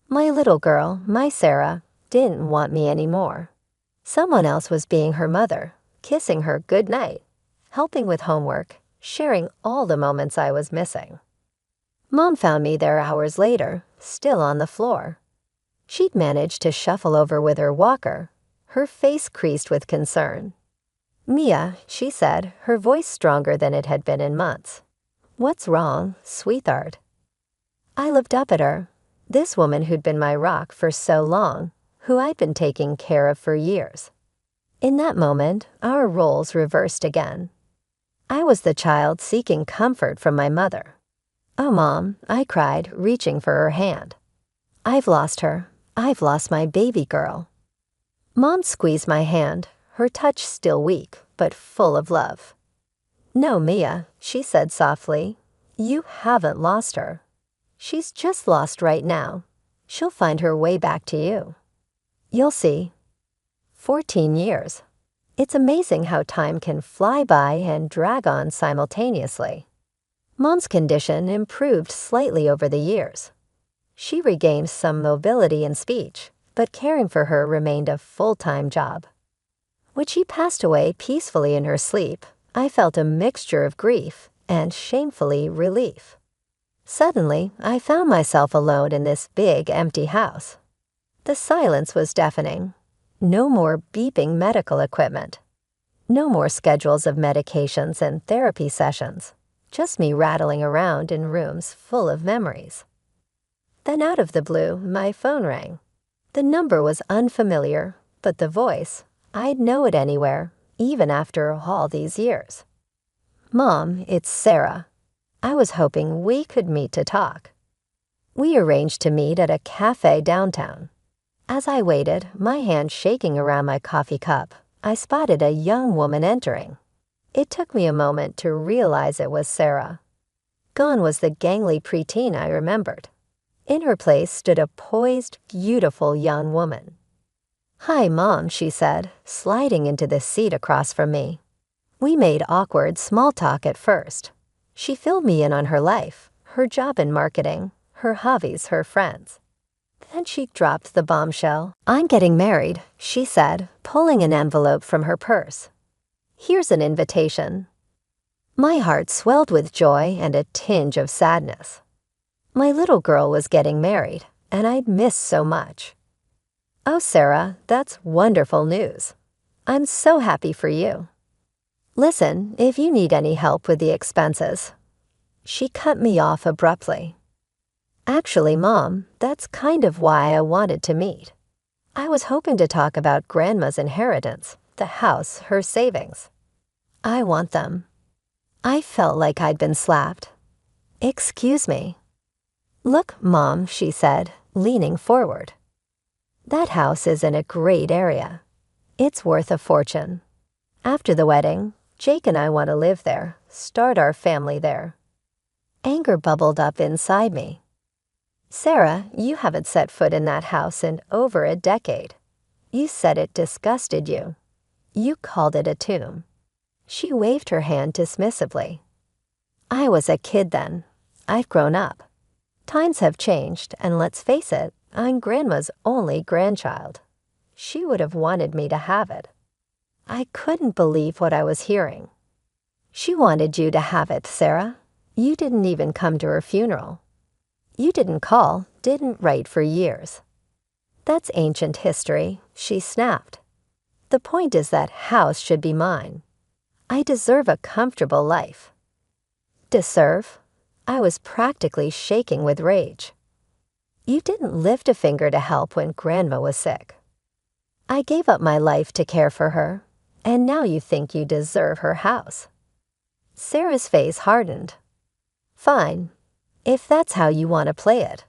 My little girl, my Sarah, didn't want me anymore. Someone else was being her mother, kissing her good night, helping with homework, sharing all the moments I was missing. Mom found me there hours later, still on the floor. She'd managed to shuffle over with her walker, her face creased with concern. Mia, she said, her voice stronger than it had been in months. What's wrong, sweetheart? I looked up at her, this woman who'd been my rock for so long, who I'd been taking care of for years. In that moment, our roles reversed again. I was the child seeking comfort from my mother. Oh, Mom, I cried, reaching for her hand. I've lost her. I've lost my baby girl. Mom squeezed my hand, her touch still weak, but full of love. No, Mia, she said softly. You haven't lost her. She's just lost right now. She'll find her way back to you. You'll see. 14 years. It's amazing how time can fly by and drag on simultaneously. Mom's condition improved slightly over the years. She regained some mobility and speech, but caring for her remained a full-time job. When she passed away peacefully in her sleep, I felt a mixture of grief and shamefully relief. Suddenly, I found myself alone in this big, empty house. The silence was deafening. No more beeping medical equipment. No more schedules of medications and therapy sessions. Just me rattling around in rooms full of memories. Then out of the blue, my phone rang. The number was unfamiliar, but the voice, I'd know it anywhere, even after all these years. Mom, it's Sarah. I was hoping we could meet to talk. We arranged to meet at a cafe downtown. As I waited, my hand shaking around my coffee cup, I spotted a young woman entering. It took me a moment to realize it was Sarah. Gone was the gangly preteen I remembered. In her place stood a poised, beautiful young woman. Hi, Mom, she said, sliding into the seat across from me. We made awkward small talk at first. She filled me in on her life, her job in marketing, her hobbies, her friends. Then she dropped the bombshell. I'm getting married, she said, pulling an envelope from her purse. Here's an invitation. My heart swelled with joy and a tinge of sadness. My little girl was getting married, and I'd missed so much. Oh, Sarah, that's wonderful news. I'm so happy for you. Listen, if you need any help with the expenses. She cut me off abruptly. Actually, Mom, that's kind of why I wanted to meet. I was hoping to talk about Grandma's inheritance, the house, her savings. I want them. I felt like I'd been slapped. Excuse me. Look, Mom, she said, leaning forward. That house is in a great area. It's worth a fortune. After the wedding, Jake and I want to live there, start our family there. Anger bubbled up inside me. Sarah, you haven't set foot in that house in over a decade. You said it disgusted you. You called it a tomb. She waved her hand dismissively. I was a kid then. I've grown up. Times have changed, and let's face it, I'm Grandma's only grandchild. She would have wanted me to have it. I couldn't believe what I was hearing. She wanted you to have it, Sarah. You didn't even come to her funeral. You didn't call, didn't write for years. That's ancient history, she snapped. The point is that house should be mine. I deserve a comfortable life. Deserve? I was practically shaking with rage. You didn't lift a finger to help when Grandma was sick. I gave up my life to care for her, and now you think you deserve her house." Sarah's face hardened. "Fine, if that's how you want to play it.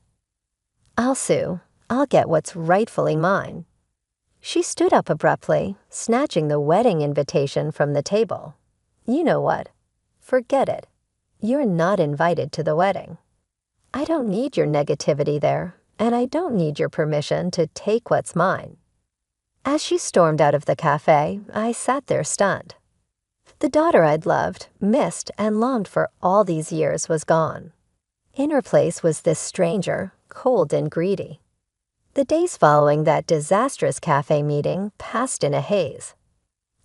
I'll sue. I'll get what's rightfully mine." She stood up abruptly, snatching the wedding invitation from the table. "You know what? Forget it. You're not invited to the wedding. I don't need your negativity there, and I don't need your permission to take what's mine." As she stormed out of the cafe, I sat there stunned. The daughter I'd loved, missed, and longed for all these years was gone. In her place was this stranger, cold and greedy. The days following that disastrous cafe meeting passed in a haze.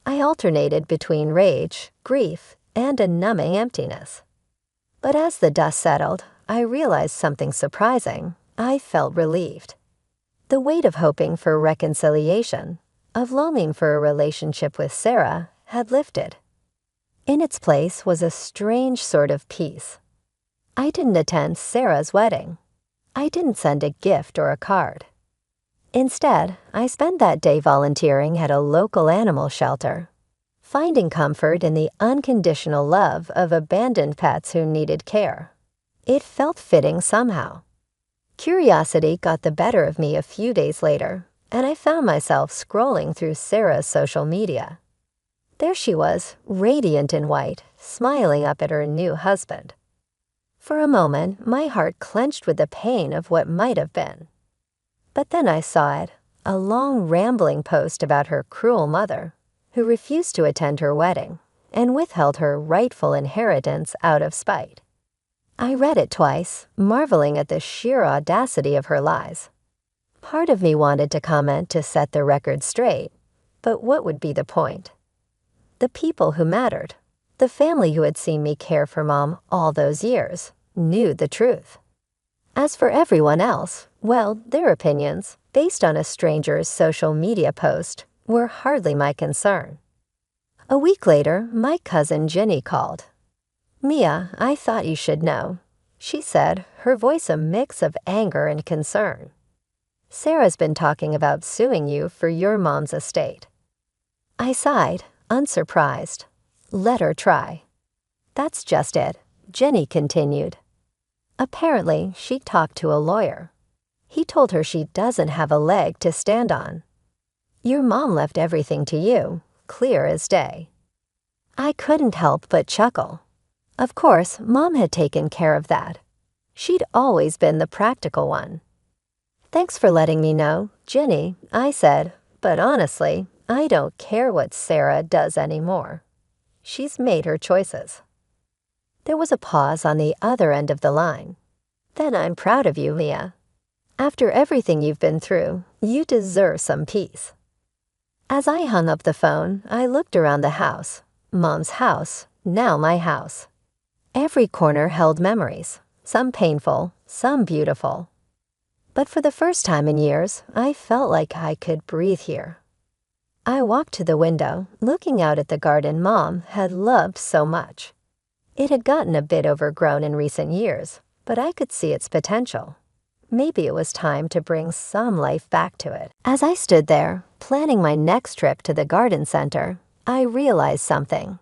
I alternated between rage, grief, and a numbing emptiness. But as the dust settled, I realized something surprising. I felt relieved. The weight of hoping for reconciliation, of longing for a relationship with Sarah, had lifted. In its place was a strange sort of peace. I didn't attend Sarah's wedding. I didn't send a gift or a card. Instead, I spent that day volunteering at a local animal shelter, finding comfort in the unconditional love of abandoned pets who needed care. It felt fitting somehow. Curiosity got the better of me a few days later, and I found myself scrolling through Sarah's social media. There she was, radiant in white, smiling up at her new husband. For a moment, my heart clenched with the pain of what might have been. But then I saw it, a long rambling post about her cruel mother, who refused to attend her wedding and withheld her rightful inheritance out of spite. I read it twice, marveling at the sheer audacity of her lies. Part of me wanted to comment to set the record straight, but what would be the point? The people who mattered, the family who had seen me care for Mom all those years, knew the truth. As for everyone else, well, their opinions, based on a stranger's social media post, were hardly my concern. A week later, my cousin Jenny called. "Mia, I thought you should know," she said, her voice a mix of anger and concern. "Sarah's been talking about suing you for your mom's estate." I sighed, unsurprised. Let her try. "That's just it," Jenny continued. "Apparently, she talked to a lawyer. He told her she doesn't have a leg to stand on. Your mom left everything to you, clear as day." I couldn't help but chuckle. Of course, Mom had taken care of that. She'd always been the practical one. "Thanks for letting me know, Jenny," I said, "but honestly, I don't care what Sarah does anymore. She's made her choices." There was a pause on the other end of the line. "Then I'm proud of you, Mia. After everything you've been through, you deserve some peace." As I hung up the phone, I looked around the house. Mom's house, now my house. Every corner held memories, some painful, some beautiful. But for the first time in years, I felt like I could breathe here. I walked to the window, looking out at the garden Mom had loved so much. It had gotten a bit overgrown in recent years, but I could see its potential. Maybe it was time to bring some life back to it. As I stood there, planning my next trip to the garden center, I realized something.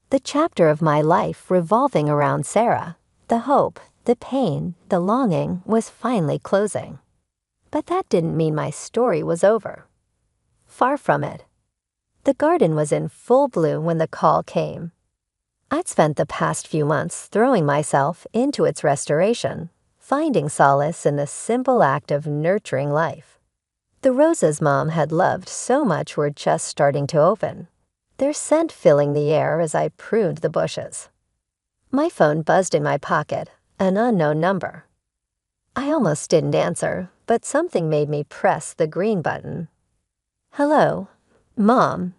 The chapter of my life revolving around Sarah, the hope, the pain, the longing, was finally closing. But that didn't mean my story was over. Far from it. The garden was in full bloom when the call came. I'd spent the past few months throwing myself into its restoration, finding solace in the simple act of nurturing life. The roses Mom had loved so much were just starting to open, their scent filling the air as I pruned the bushes. My phone buzzed in my pocket, an unknown number. I almost didn't answer, but something made me press the green button. "Hello, Mom."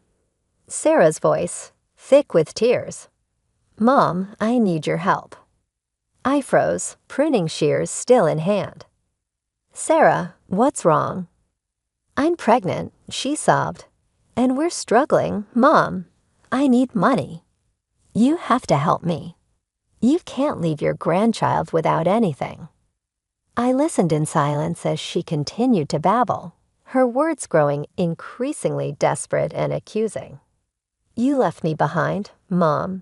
Sarah's voice, thick with tears. "Mom, I need your help." I froze, pruning shears still in hand. "Sarah, what's wrong?" "I'm pregnant," she sobbed. "And we're struggling, Mom. I need money. You have to help me. You can't leave your grandchild without anything." I listened in silence as she continued to babble, her words growing increasingly desperate and accusing. You left me behind, Mom.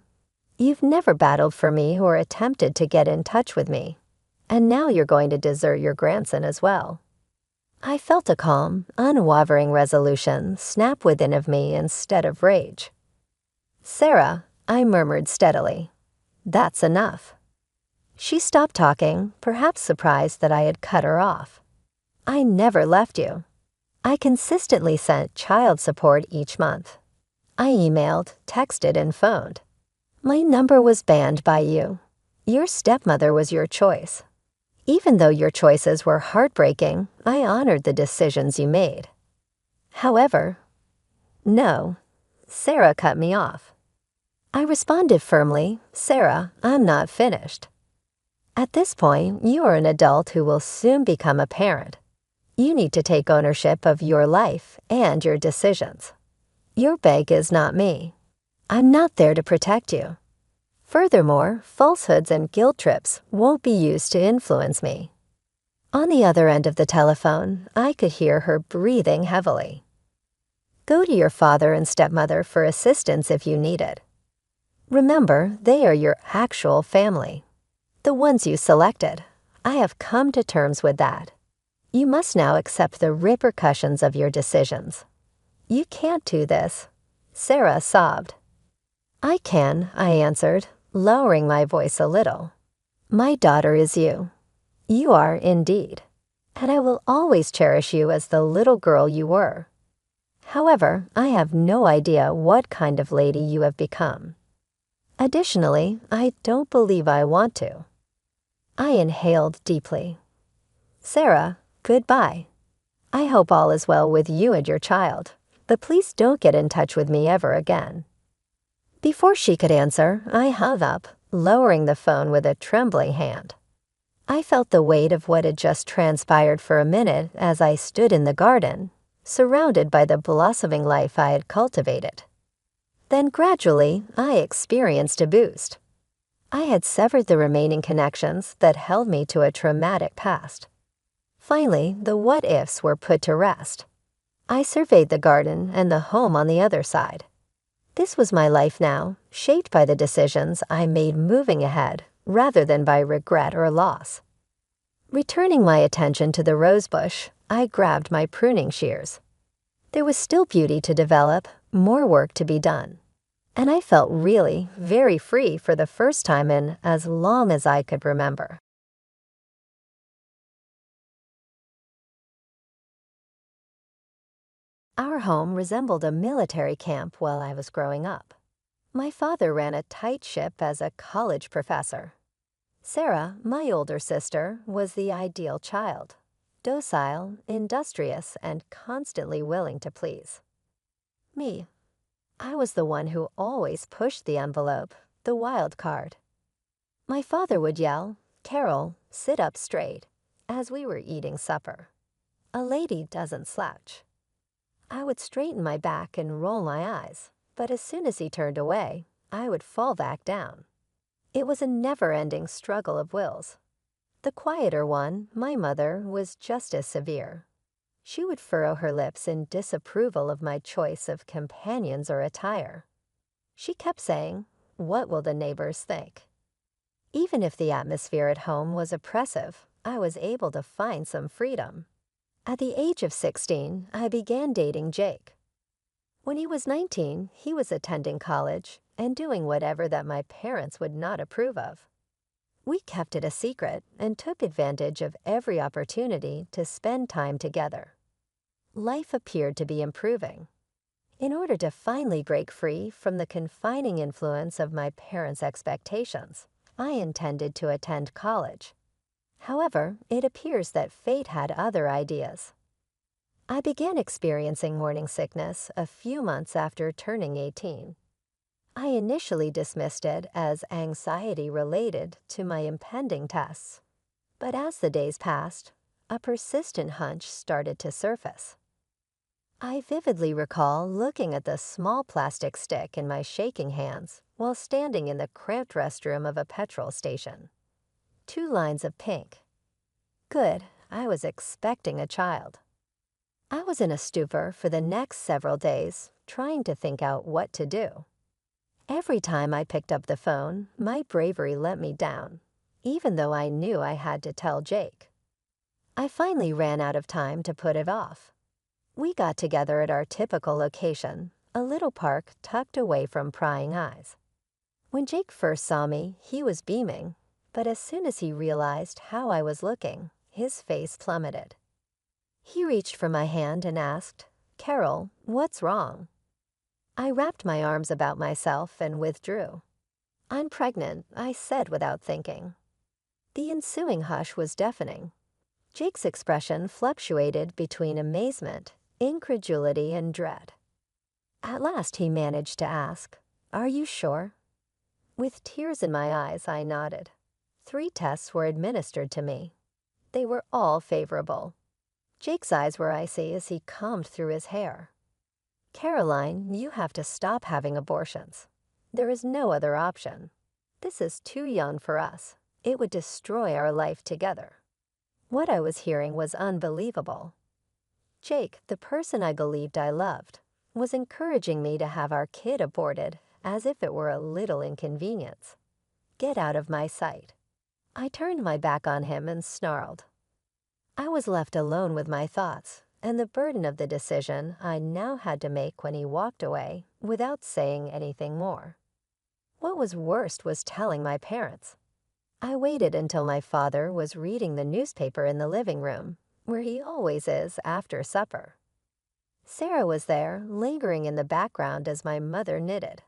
You've never battled for me or attempted to get in touch with me. And now you're going to desert your grandson as well. I felt a calm, unwavering resolution snap within of me instead of rage. Sarah, I murmured steadily. That's enough. She stopped talking, perhaps surprised that I had cut her off. I never left you. I consistently sent child support each month. I emailed, texted, and phoned. My number was banned by you. Your stepmother was your choice. Even though your choices were heartbreaking, I honored the decisions you made. However, no, Sarah cut me off. I responded firmly, Sarah, I'm not finished. At this point, you are an adult who will soon become a parent. You need to take ownership of your life and your decisions. Your bank is not me. I'm not there to protect you. Furthermore, falsehoods and guilt trips won't be used to influence me. On the other end of the telephone, I could hear her breathing heavily. Go to your father and stepmother for assistance if you need it. Remember, they are your actual family. The ones you selected. I have come to terms with that. You must now accept the repercussions of your decisions. You can't do this. Sarah sobbed. I can, I answered, lowering my voice a little. My daughter is you. You are indeed. And I will always cherish you as the little girl you were. However, I have no idea what kind of lady you have become. Additionally, I don't believe I want to. I inhaled deeply. Sarah, goodbye. I hope all is well with you and your child, but please don't get in touch with me ever again. Before she could answer, I hung up, lowering the phone with a trembling hand. I felt the weight of what had just transpired for a minute as I stood in the garden, surrounded by the blossoming life I had cultivated. Then gradually, I experienced a boost. I had severed the remaining connections that held me to a traumatic past. Finally, the what-ifs were put to rest. I surveyed the garden and the home on the other side. This was my life now, shaped by the decisions I made moving ahead, rather than by regret or loss. Returning my attention to the rosebush, I grabbed my pruning shears. There was still beauty to develop, more work to be done. And I felt really, very free for the first time in as long as I could remember. Our home resembled a military camp while I was growing up. My father ran a tight ship as a college professor. Sarah, my older sister, was the ideal child, docile, industrious, and constantly willing to please. Me, I was the one who always pushed the envelope, the wild card. My father would yell, "Carol, sit up straight," as we were eating supper. A lady doesn't slouch. I would straighten my back and roll my eyes, but as soon as he turned away, I would fall back down. It was a never-ending struggle of wills. The quieter one, my mother, was just as severe. She would furrow her lips in disapproval of my choice of companions or attire. She kept saying, "What will the neighbors think?" Even if the atmosphere at home was oppressive, I was able to find some freedom. At the age of 16, I began dating Jake. When he was 19, he was attending college and doing whatever that my parents would not approve of. We kept it a secret and took advantage of every opportunity to spend time together. Life appeared to be improving. In order to finally break free from the confining influence of my parents' expectations, I intended to attend college. However, it appears that fate had other ideas. I began experiencing morning sickness a few months after turning 18. I initially dismissed it as anxiety related to my impending tests, but as the days passed, a persistent hunch started to surface. I vividly recall looking at the small plastic stick in my shaking hands while standing in the cramped restroom of a petrol station. 2 lines of pink. Good, I was expecting a child. I was in a stupor for the next several days, trying to think out what to do. Every time I picked up the phone, my bravery let me down, even though I knew I had to tell Jake. I finally ran out of time to put it off. We got together at our typical location, a little park tucked away from prying eyes. When Jake first saw me, he was beaming, but as soon as he realized how I was looking, his face plummeted. He reached for my hand and asked, "Carol, what's wrong?" I wrapped my arms about myself and withdrew. "I'm pregnant," I said without thinking. The ensuing hush was deafening. Jake's expression fluctuated between amazement, incredulity, and dread. At last he managed to ask, "Are you sure?" With tears in my eyes, I nodded. 3 tests were administered to me. They were all favorable. Jake's eyes were icy as he combed through his hair. "Caroline, you have to stop having abortions. There is no other option. This is too young for us. It would destroy our life together." What I was hearing was unbelievable. Jake, the person I believed I loved, was encouraging me to have our kid aborted as if it were a little inconvenience. "Get out of my sight." I turned my back on him and snarled. I was left alone with my thoughts and the burden of the decision I now had to make when he walked away without saying anything more. What was worst was telling my parents. I waited until my father was reading the newspaper in the living room, where he always is after supper. Sarah was there, lingering in the background as my mother knitted.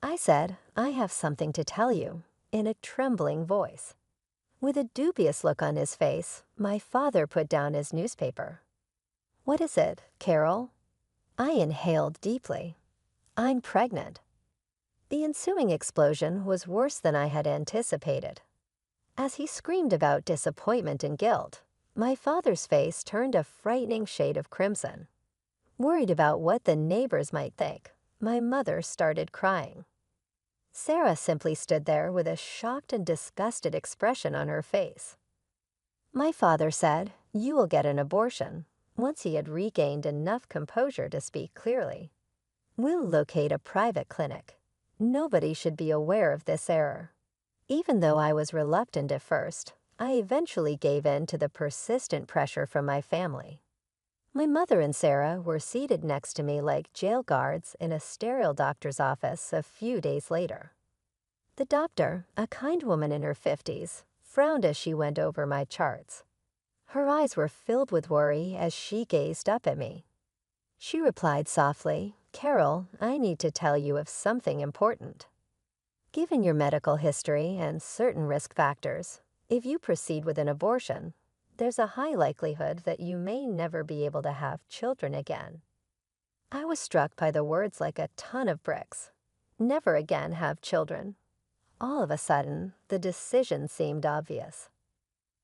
I said, "I have something to tell you," in a trembling voice. With a dubious look on his face, my father put down his newspaper. "What is it, Carol?" I inhaled deeply. "I'm pregnant." The ensuing explosion was worse than I had anticipated. As he screamed about disappointment and guilt, my father's face turned a frightening shade of crimson. Worried about what the neighbors might think, my mother started crying. Sarah simply stood there with a shocked and disgusted expression on her face. My father said, "You will get an abortion," once he had regained enough composure to speak clearly. "We'll locate a private clinic. Nobody should be aware of this error." Even though I was reluctant at first, I eventually gave in to the persistent pressure from my family. My mother and Sarah were seated next to me like jail guards in a sterile doctor's office a few days later. The doctor, a kind woman in her 50s, frowned as she went over my charts. Her eyes were filled with worry as she gazed up at me. She replied softly, "Carol, I need to tell you of something important. Given your medical history and certain risk factors, if you proceed with an abortion, there's a high likelihood that you may never be able to have children again." I was struck by the words like a ton of bricks. Never again have children. All of a sudden, the decision seemed obvious.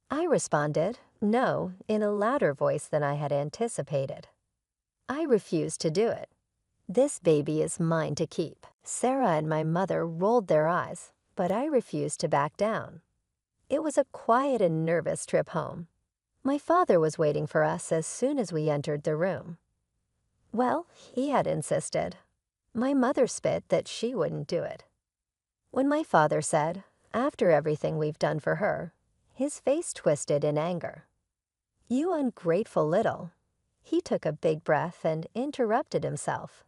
I responded, "No," in a louder voice than I had anticipated. I refused to do it. "This baby is mine to keep." Sarah and my mother rolled their eyes, but I refused to back down. It was a quiet and nervous trip home. My father was waiting for us as soon as we entered the room. Well, he had insisted. My mother spit that she wouldn't do it. When my father said, "After everything we've done for her," his face twisted in anger. "You ungrateful little." He took a big breath and interrupted himself.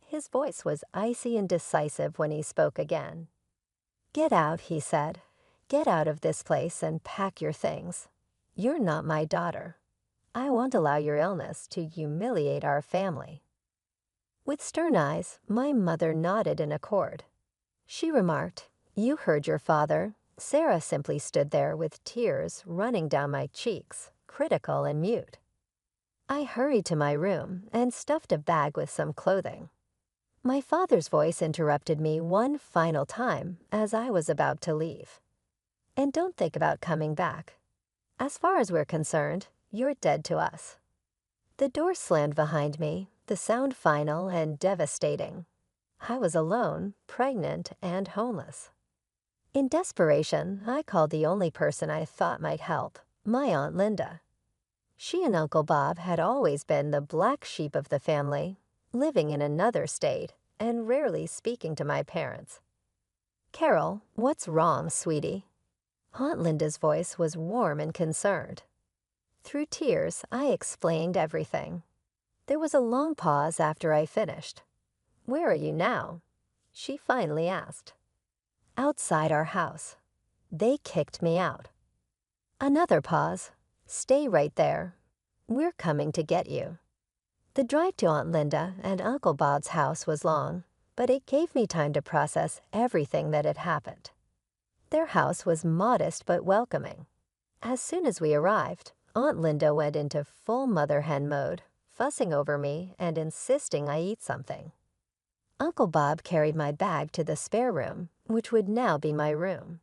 His voice was icy and decisive when he spoke again. "Get out," he said. "Get out of this place and pack your things. You're not my daughter. I won't allow your illness to humiliate our family." With stern eyes, my mother nodded in accord. She remarked, "You heard your father." Sarah simply stood there with tears running down my cheeks, critical and mute. I hurried to my room and stuffed a bag with some clothing. My father's voice interrupted me one final time as I was about to leave. "And don't think about coming back. As far as we're concerned, you're dead to us." The door slammed behind me, the sound final and devastating. I was alone, pregnant, and homeless. In desperation, I called the only person I thought might help, my Aunt Linda. She and Uncle Bob had always been the black sheep of the family, living in another state and rarely speaking to my parents. "Carol, what's wrong, sweetie?" Aunt Linda's voice was warm and concerned. Through tears, I explained everything. There was a long pause after I finished. "Where are you now?" she finally asked. "Outside our house. They kicked me out." Another pause. "Stay right there. We're coming to get you." The drive to Aunt Linda and Uncle Bob's house was long, but it gave me time to process everything that had happened. Their house was modest but welcoming. As soon as we arrived, Aunt Linda went into full mother hen mode, fussing over me and insisting I eat something. Uncle Bob carried my bag to the spare room, which would now be my room.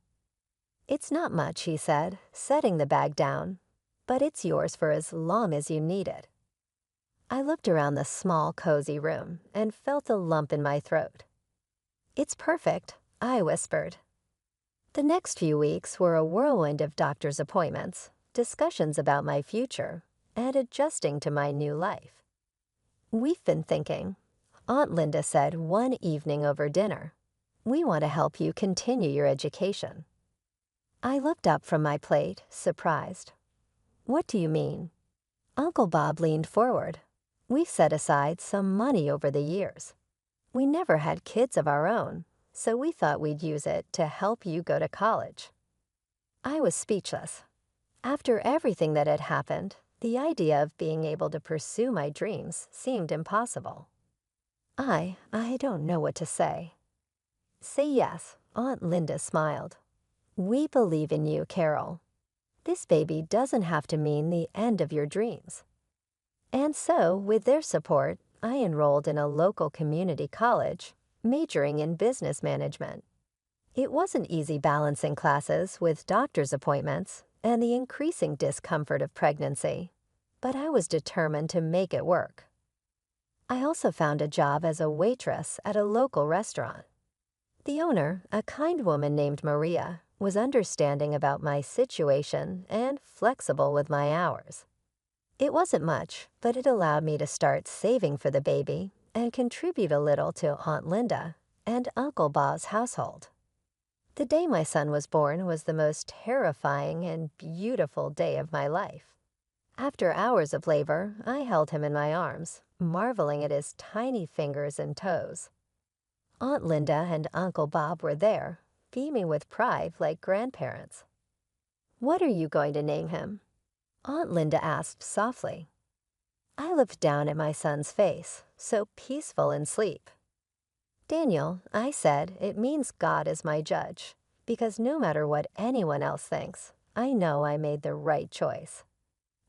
"It's not much," he said, setting the bag down, "but it's yours for as long as you need it." I looked around the small, cozy room and felt a lump in my throat. "It's perfect," I whispered. The next few weeks were a whirlwind of doctor's appointments, discussions about my future, and adjusting to my new life. "We've been thinking," Aunt Linda said one evening over dinner. "We want to help you continue your education." I looked up from my plate, surprised. "What do you mean?" Uncle Bob leaned forward. "We've set aside some money over the years. We never had kids of our own, so we thought we'd use it to help you go to college." I was speechless. After everything that had happened, the idea of being able to pursue my dreams seemed impossible. I don't know what to say. "Say yes," Aunt Linda smiled. "We believe in you, Carol. This baby doesn't have to mean the end of your dreams." And so, with their support, I enrolled in a local community college, majoring in business management. It wasn't easy balancing classes with doctor's appointments and the increasing discomfort of pregnancy, but I was determined to make it work. I also found a job as a waitress at a local restaurant. The owner, a kind woman named Maria, was understanding about my situation and flexible with my hours. It wasn't much, but it allowed me to start saving for the baby and contribute a little to Aunt Linda and Uncle Bob's household. The day my son was born was the most terrifying and beautiful day of my life. After hours of labor, I held him in my arms, marveling at his tiny fingers and toes. Aunt Linda and Uncle Bob were there, beaming with pride like grandparents. "What are you going to name him?" Aunt Linda asked softly. I looked down at my son's face, so peaceful in sleep. "Daniel," I said, "it means God is my judge, because no matter what anyone else thinks, I know I made the right choice."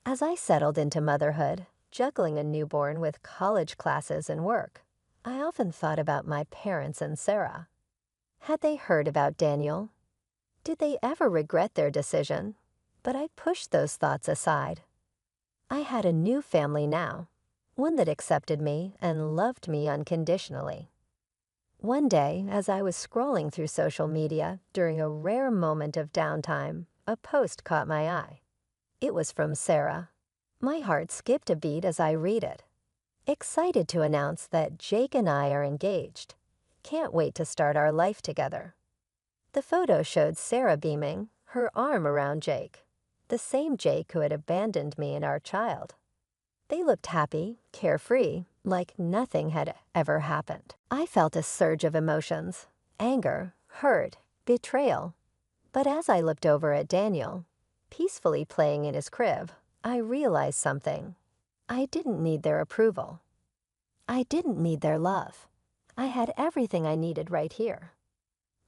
As I settled into motherhood, juggling a newborn with college classes and work, I often thought about my parents and Sarah. Had they heard about Daniel? Did they ever regret their decision? But I pushed those thoughts aside. I had a new family now, one that accepted me and loved me unconditionally. One day, as I was scrolling through social media during a rare moment of downtime, a post caught my eye. It was from Sarah. My heart skipped a beat as I read it. "Excited to announce that Jake and I are engaged. Can't wait to start our life together." The photo showed Sarah beaming, her arm around Jake, the same Jake who had abandoned me and our child. They looked happy, carefree, like nothing had ever happened. I felt a surge of emotions: anger, hurt, betrayal. But as I looked over at Daniel, peacefully playing in his crib, I realized something. I didn't need their approval. I didn't need their love. I had everything I needed right here.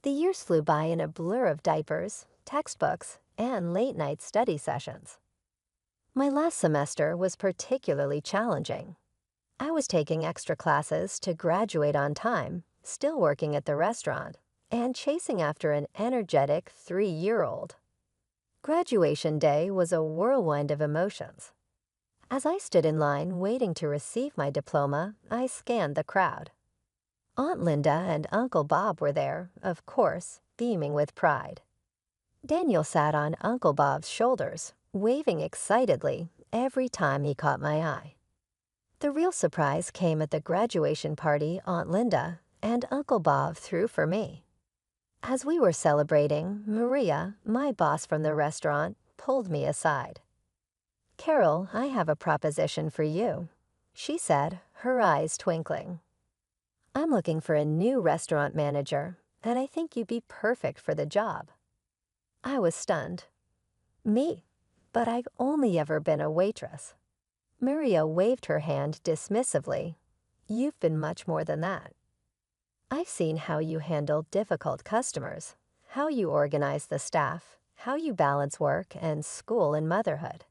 The years flew by in a blur of diapers, textbooks, and late-night study sessions. My last semester was particularly challenging. I was taking extra classes to graduate on time, still working at the restaurant, and chasing after an energetic 3-year-old. Graduation day was a whirlwind of emotions. As I stood in line waiting to receive my diploma, I scanned the crowd. Aunt Linda and Uncle Bob were there, of course, beaming with pride. Daniel sat on Uncle Bob's shoulders, waving excitedly, every time he caught my eye. The real surprise came at the graduation party Aunt Linda and Uncle Bob threw for me. As we were celebrating, Maria, my boss from the restaurant, pulled me aside. "Carol, I have a proposition for you," she said, her eyes twinkling. "I'm looking for a new restaurant manager, and I think you'd be perfect for the job." I was stunned. "Me? But I've only ever been a waitress." Maria waved her hand dismissively. "You've been much more than that. I've seen how you handle difficult customers, how you organize the staff, how you balance work and school and motherhood.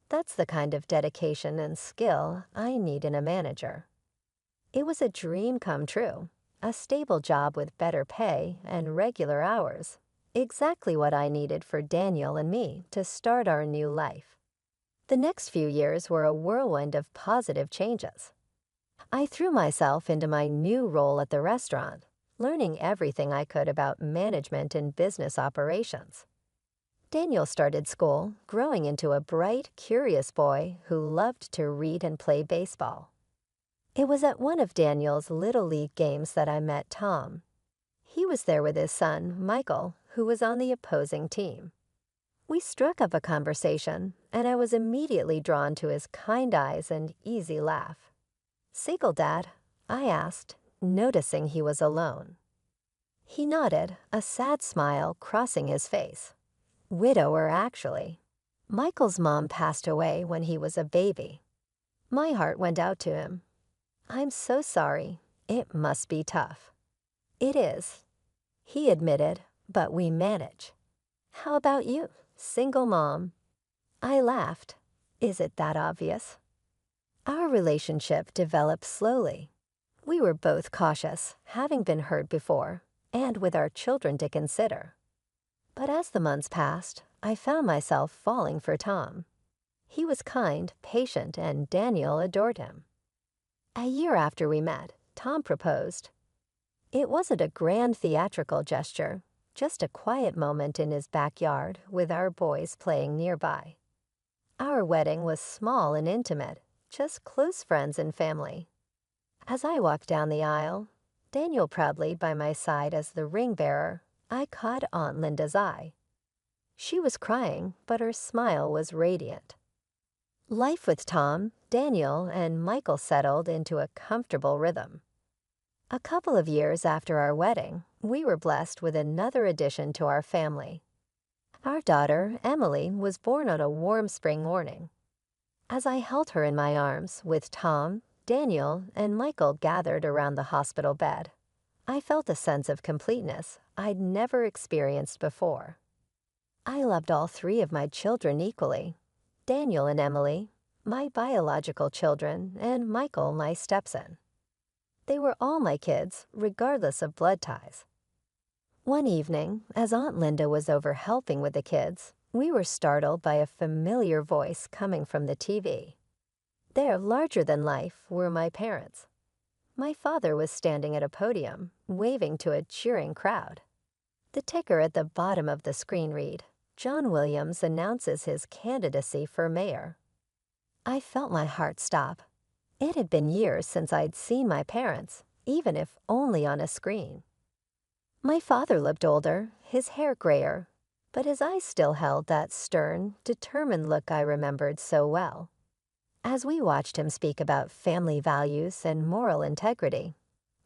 That's the kind of dedication and skill I need in a manager." It was a dream come true, a stable job with better pay and regular hours, exactly what I needed for Daniel and me to start our new life. The next few years were a whirlwind of positive changes. I threw myself into my new role at the restaurant, learning everything I could about management and business operations. Daniel started school, growing into a bright, curious boy who loved to read and play baseball. It was at one of Daniel's Little League games that I met Tom. He was there with his son, Michael, who was on the opposing team. We struck up a conversation, and I was immediately drawn to his kind eyes and easy laugh. "Single, Dad?" I asked, noticing he was alone. He nodded, a sad smile crossing his face. "Widower, actually. Michael's mom passed away when he was a baby." My heart went out to him. "I'm so sorry. It must be tough." "It is," he admitted, "but we manage." "How about you? Single mom?" I laughed. "Is it that obvious?" Our relationship developed slowly. We were both cautious, having been hurt before, and with our children to consider. But as the months passed, I found myself falling for Tom. He was kind, patient, and Daniel adored him. A year after we met, Tom proposed. It wasn't a grand theatrical gesture, just a quiet moment in his backyard with our boys playing nearby. Our wedding was small and intimate, just close friends and family. As I walked down the aisle, Daniel proudly by my side as the ring bearer, I caught Aunt Linda's eye. She was crying, but her smile was radiant. Life with Tom, Daniel, and Michael settled into a comfortable rhythm. A couple of years after our wedding, we were blessed with another addition to our family. Our daughter, Emily, was born on a warm spring morning. As I held her in my arms with Tom, Daniel, and Michael gathered around the hospital bed, I felt a sense of completeness I'd never experienced before. I loved all three of my children equally. Daniel and Emily, my biological children, and Michael, my stepson. They were all my kids, regardless of blood ties. One evening, as Aunt Linda was over helping with the kids, we were startled by a familiar voice coming from the TV. There, larger than life, were my parents. My father was standing at a podium, waving to a cheering crowd. The ticker at the bottom of the screen read, "John Williams announces his candidacy for mayor." I felt my heart stop. It had been years since I'd seen my parents, even if only on a screen. My father looked older, his hair grayer, but his eyes still held that stern, determined look I remembered so well. As we watched him speak about family values and moral integrity,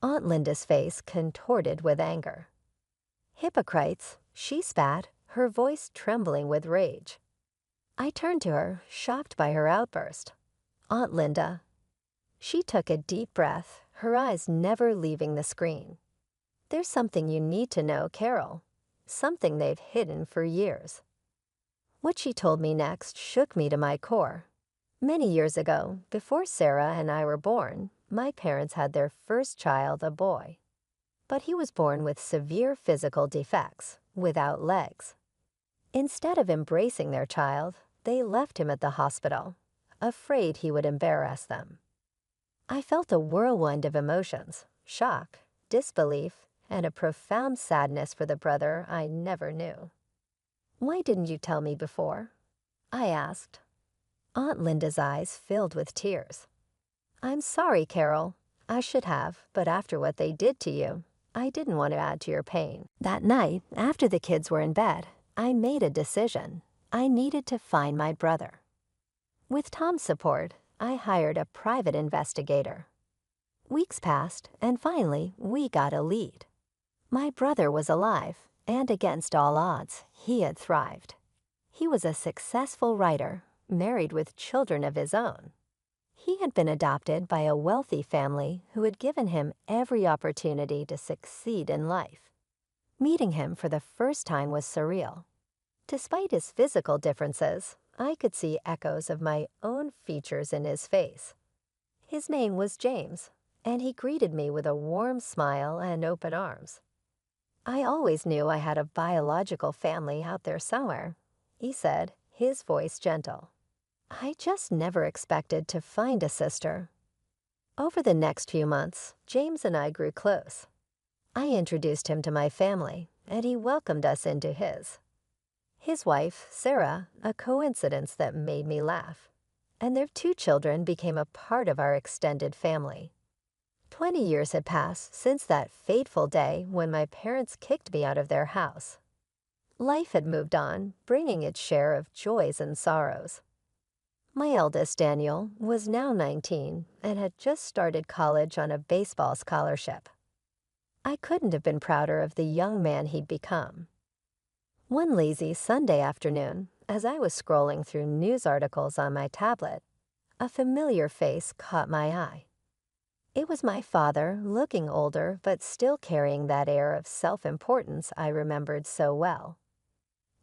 Aunt Linda's face contorted with anger. "Hypocrites," she spat, her voice trembling with rage. I turned to her, shocked by her outburst. "Aunt Linda." She took a deep breath, her eyes never leaving the screen. "There's something you need to know, Carol. Something they've hidden for years." What she told me next shook me to my core. Many years ago, before Sarah and I were born, my parents had their first child, a boy. But he was born with severe physical defects, without legs. Instead of embracing their child, they left him at the hospital, afraid he would embarrass them. I felt a whirlwind of emotions, shock, disbelief, and a profound sadness for the brother I never knew. "Why didn't you tell me before?" I asked. Aunt Linda's eyes filled with tears. "I'm sorry, Carol. I should have, but after what they did to you, I didn't want to add to your pain." That night, after the kids were in bed, I made a decision. I needed to find my brother. With Tom's support, I hired a private investigator. Weeks passed, and finally, we got a lead. My brother was alive, and against all odds, he had thrived. He was a successful writer, married with children of his own. He had been adopted by a wealthy family who had given him every opportunity to succeed in life. Meeting him for the first time was surreal. Despite his physical differences, I could see echoes of my own features in his face. His name was James, and he greeted me with a warm smile and open arms. "I always knew I had a biological family out there somewhere," he said, his voice gentle. "I just never expected to find a sister." Over the next few months, James and I grew close. I introduced him to my family, and he welcomed us into his. His wife, Sarah, a coincidence that made me laugh, and their 2 children became a part of our extended family. 20 years had passed since that fateful day when my parents kicked me out of their house. Life had moved on, bringing its share of joys and sorrows. My eldest, Daniel, was now 19 and had just started college on a baseball scholarship. I couldn't have been prouder of the young man he'd become. One lazy Sunday afternoon, as I was scrolling through news articles on my tablet, a familiar face caught my eye. It was my father, looking older but still carrying that air of self-importance I remembered so well.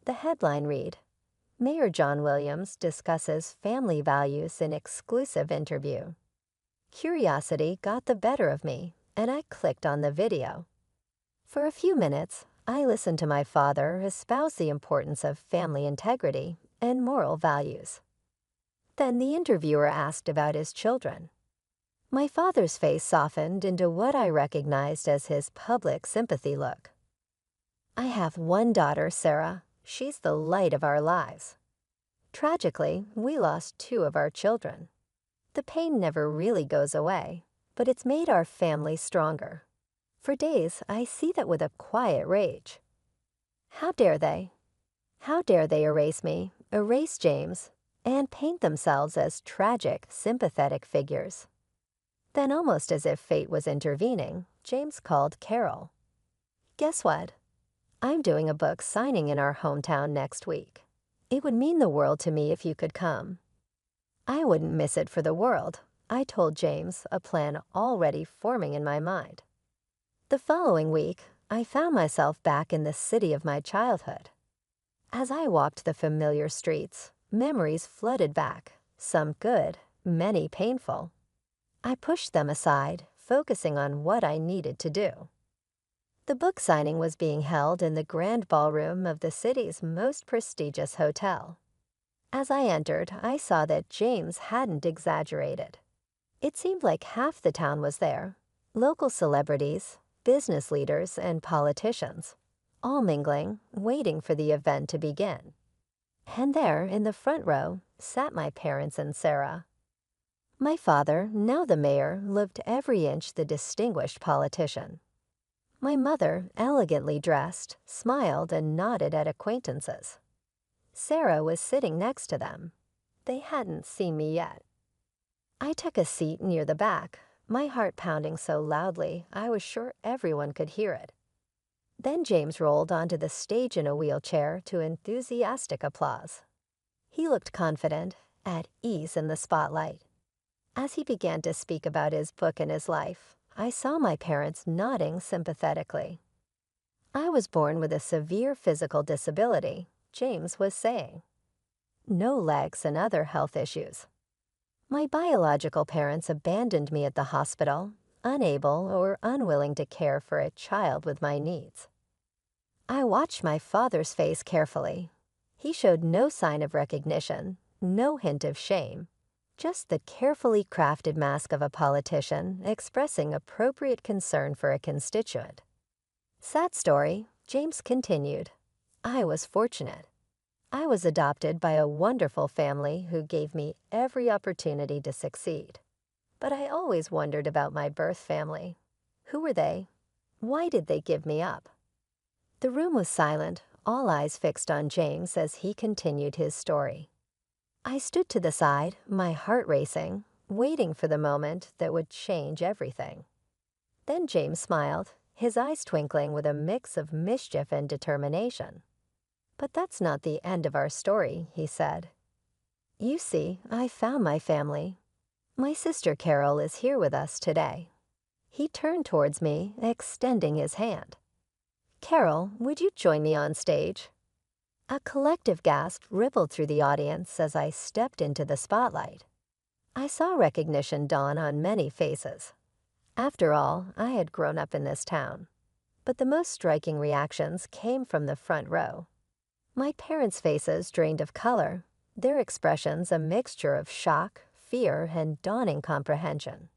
The headline read, "Mayor John Williams discusses family values in exclusive interview." Curiosity got the better of me, and I clicked on the video. For a few minutes, I listened to my father espouse the importance of family integrity and moral values. Then the interviewer asked about his children. My father's face softened into what I recognized as his public sympathy look. "I have one daughter, Sarah. She's the light of our lives. Tragically, we lost 2 of our children. The pain never really goes away, but it's made our family stronger. For days, I see that with a quiet rage. How dare they? How dare they erase me, erase James, and paint themselves as tragic, sympathetic figures?" Then, almost as if fate was intervening, James called Carol. "Guess what? I'm doing a book signing in our hometown next week. It would mean the world to me if you could come." "I wouldn't miss it for the world," I told James, a plan already forming in my mind. The following week, I found myself back in the city of my childhood. As I walked the familiar streets, memories flooded back, some good, many painful. I pushed them aside, focusing on what I needed to do. The book signing was being held in the grand ballroom of the city's most prestigious hotel. As I entered, I saw that James hadn't exaggerated. It seemed like half the town was there, local celebrities, business leaders, and politicians, all mingling, waiting for the event to begin. And there, in the front row, sat my parents and Sarah. My father, now the mayor, looked every inch the distinguished politician. My mother, elegantly dressed, smiled and nodded at acquaintances. Sarah was sitting next to them. They hadn't seen me yet. I took a seat near the back, my heart pounding so loudly I was sure everyone could hear it. Then James rolled onto the stage in a wheelchair to enthusiastic applause. He looked confident, at ease in the spotlight. As he began to speak about his book and his life, I saw my parents nodding sympathetically. "I was born with a severe physical disability," James was saying. "No legs and other health issues. My biological parents abandoned me at the hospital, unable or unwilling to care for a child with my needs." I watched my father's face carefully. He showed no sign of recognition, no hint of shame. Just the carefully crafted mask of a politician expressing appropriate concern for a constituent. Sad story, James continued. I was fortunate. I was adopted by a wonderful family who gave me every opportunity to succeed. But I always wondered about my birth family. Who were they? Why did they give me up? The room was silent, all eyes fixed on James as he continued his story. I stood to the side, my heart racing, waiting for the moment that would change everything. Then James smiled, his eyes twinkling with a mix of mischief and determination. "But that's not the end of our story," he said. "You see, I found my family. My sister Carol is here with us today." He turned towards me, extending his hand. "Carol, would you join me on stage?" A collective gasp rippled through the audience as I stepped into the spotlight. I saw recognition dawn on many faces. After all, I had grown up in this town. But the most striking reactions came from the front row. My parents' faces drained of color, their expressions a mixture of shock, fear, and dawning comprehension.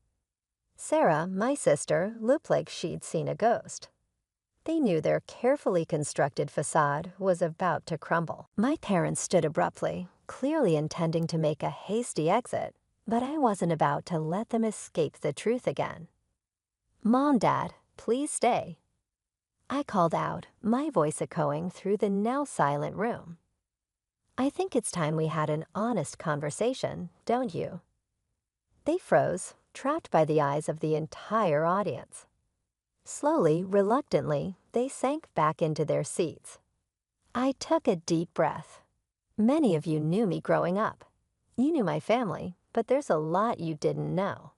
Sarah, my sister, looked like she'd seen a ghost. They knew their carefully constructed facade was about to crumble. My parents stood abruptly, clearly intending to make a hasty exit, but I wasn't about to let them escape the truth again. "Mom, Dad, please stay." I called out, my voice echoing through the now silent room. "I think it's time we had an honest conversation, don't you?" They froze, trapped by the eyes of the entire audience. Slowly, reluctantly, they sank back into their seats. I took a deep breath. Many of you knew me growing up. You knew my family, but there's a lot you didn't know.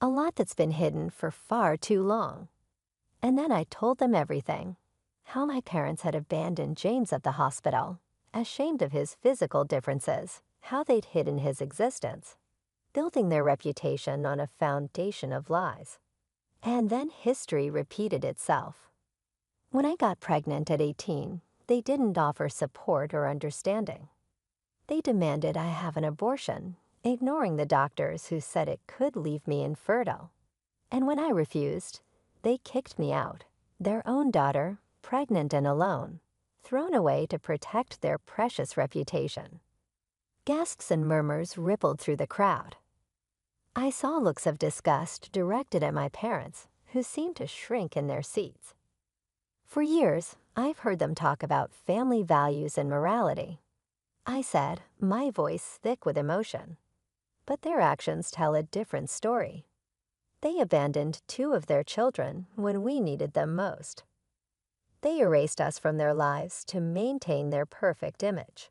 A lot that's been hidden for far too long. And then I told them everything. How my parents had abandoned James at the hospital, ashamed of his physical differences, how they'd hidden his existence, building their reputation on a foundation of lies. And then history repeated itself. When I got pregnant at 18, they didn't offer support or understanding. They demanded I have an abortion, ignoring the doctors who said it could leave me infertile. And when I refused, they kicked me out, their own daughter, pregnant and alone, thrown away to protect their precious reputation. Gasps and murmurs rippled through the crowd. I saw looks of disgust directed at my parents, who seemed to shrink in their seats. For years, I've heard them talk about family values and morality. I said, my voice thick with emotion. But their actions tell a different story. They abandoned 2 of their children when we needed them most. They erased us from their lives to maintain their perfect image.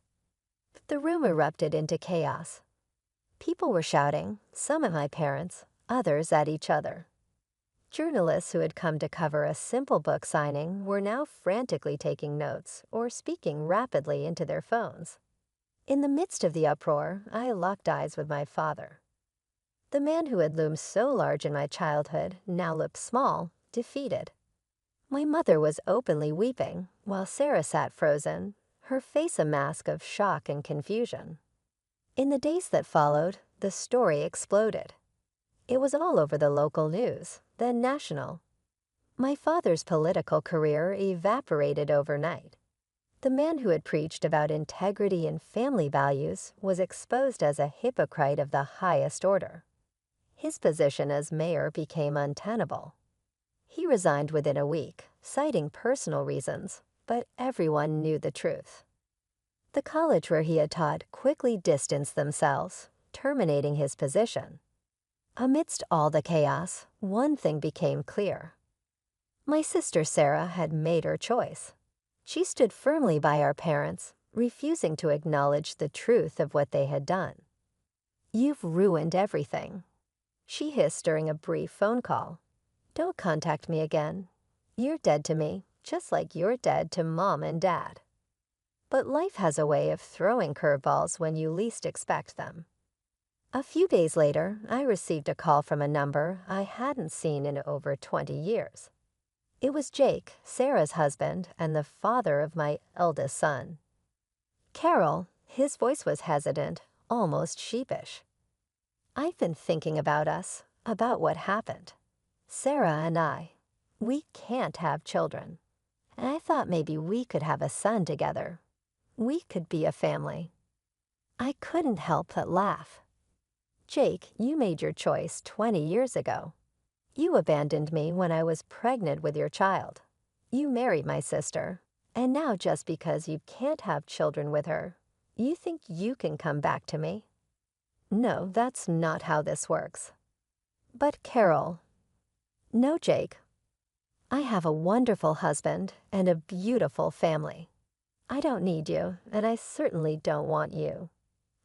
The room erupted into chaos. People were shouting, some at my parents, others at each other. Journalists who had come to cover a simple book signing were now frantically taking notes or speaking rapidly into their phones. In the midst of the uproar, I locked eyes with my father. The man who had loomed so large in my childhood now looked small, defeated. My mother was openly weeping, while Sarah sat frozen, her face a mask of shock and confusion. In the days that followed, the story exploded. It was all over the local news, then national. My father's political career evaporated overnight. The man who had preached about integrity and family values was exposed as a hypocrite of the highest order. His position as mayor became untenable. He resigned within a week, citing personal reasons, but everyone knew the truth. The college where he had taught quickly distanced themselves, terminating his position. Amidst all the chaos, one thing became clear. My sister Sarah had made her choice. She stood firmly by our parents, refusing to acknowledge the truth of what they had done. "You've ruined everything," she hissed during a brief phone call. "Don't contact me again. You're dead to me, just like you're dead to Mom and Dad." But life has a way of throwing curveballs when you least expect them. A few days later, I received a call from a number I hadn't seen in over 20 years. It was Jake, Sarah's husband, and the father of my eldest son. "Carol," his voice was hesitant, almost sheepish. "I've been thinking about us, about what happened. Sarah and I, we can't have children. And I thought maybe we could have a son together. We could be a family. I couldn't help but laugh. Jake, you made your choice 20 years ago. You abandoned me when I was pregnant with your child. You married my sister, and now just because you can't have children with her, you think you can come back to me? No, that's not how this works. But Carol. No, Jake. I have a wonderful husband and a beautiful family. I don't need you, and I certainly don't want you.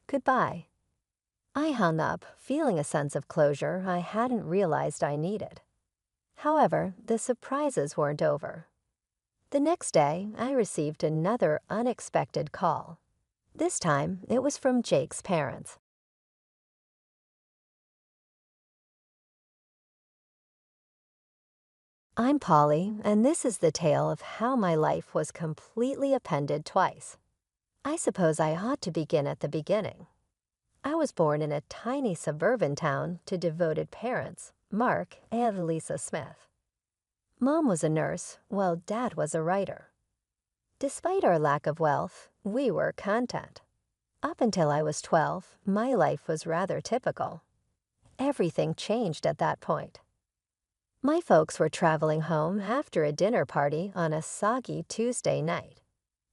Goodbye. I hung up, feeling a sense of closure I hadn't realized I needed. However, the surprises weren't over. The next day, I received another unexpected call. This time, it was from Jake's parents. I'm Polly, and this is the tale of how my life was completely appended twice. I suppose I ought to begin at the beginning. I was born in a tiny suburban town to devoted parents, Mark and Lisa Smith. Mom was a nurse, while Dad was a writer. Despite our lack of wealth, we were content. Up until I was 12, my life was rather typical. Everything changed at that point. My folks were traveling home after a dinner party on a soggy Tuesday night.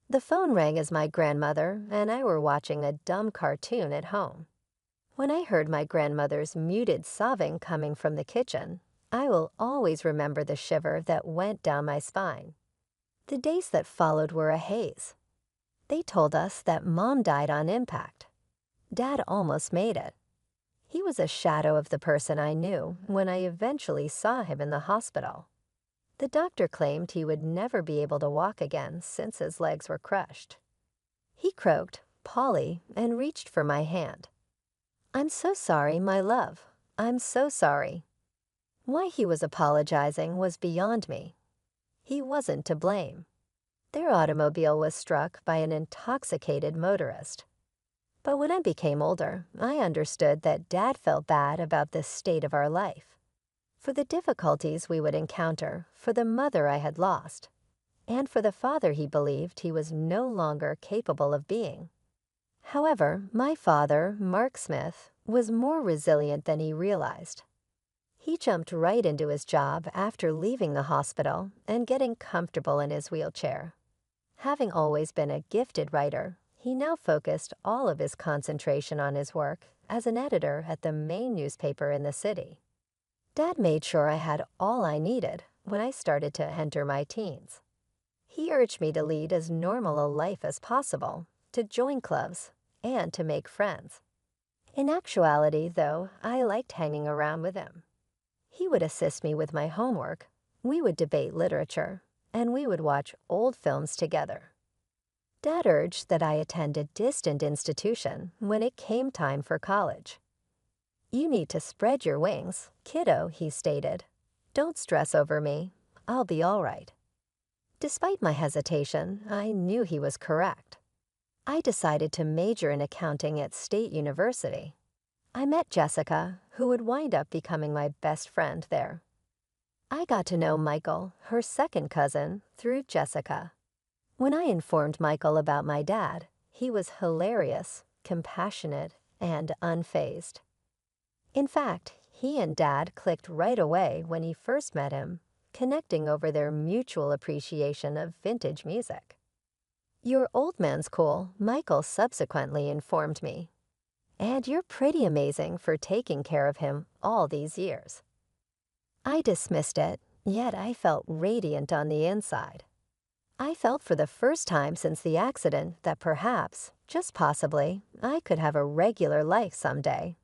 The phone rang as my grandmother and I were watching a dumb cartoon at home. When I heard my grandmother's muted sobbing coming from the kitchen, I will always remember the shiver that went down my spine. The days that followed were a haze. They told us that Mom died on impact. Dad almost made it. He was a shadow of the person I knew when I eventually saw him in the hospital. The doctor claimed he would never be able to walk again since his legs were crushed. He croaked, "Polly," and reached for my hand. "I'm so sorry, my love. I'm so sorry." Why he was apologizing was beyond me. He wasn't to blame. Their automobile was struck by an intoxicated motorist. But when I became older, I understood that Dad felt bad about the state of our life, for the difficulties we would encounter, for the mother I had lost, and for the father he believed he was no longer capable of being. However, my father, Mark Smith, was more resilient than he realized. He jumped right into his job after leaving the hospital and getting comfortable in his wheelchair. Having always been a gifted writer, he now focused all of his concentration on his work as an editor at the main newspaper in the city. Dad made sure I had all I needed when I started to enter my teens. He urged me to lead as normal a life as possible, to join clubs, and to make friends. In actuality, though, I liked hanging around with him. He would assist me with my homework, we would debate literature, and we would watch old films together. Dad urged that I attend a distant institution when it came time for college. "You need to spread your wings, kiddo," he stated. "Don't stress over me. I'll be all right." Despite my hesitation, I knew he was correct. I decided to major in accounting at State University. I met Jessica, who would wind up becoming my best friend there. I got to know Michael, her second cousin, through Jessica. When I informed Michael about my dad, he was hilarious, compassionate, and unfazed. In fact, he and Dad clicked right away when he first met him, connecting over their mutual appreciation of vintage music. "Your old man's cool," Michael subsequently informed me. "And you're pretty amazing for taking care of him all these years." I dismissed it, yet I felt radiant on the inside. I felt for the first time since the accident that perhaps, just possibly, I could have a regular life someday.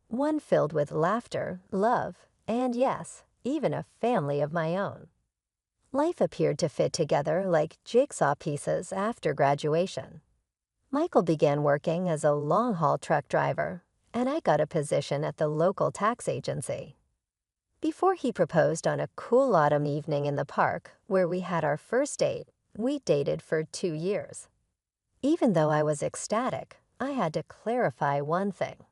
One filled with laughter, love, and yes, even a family of my own. Life appeared to fit together like jigsaw pieces after graduation. Michael began working as a long-haul truck driver, and I got a position at the local tax agency. Before he proposed on a cool autumn evening in the park where we had our first date, we dated for 2 years. Even though I was ecstatic, I had to clarify one thing.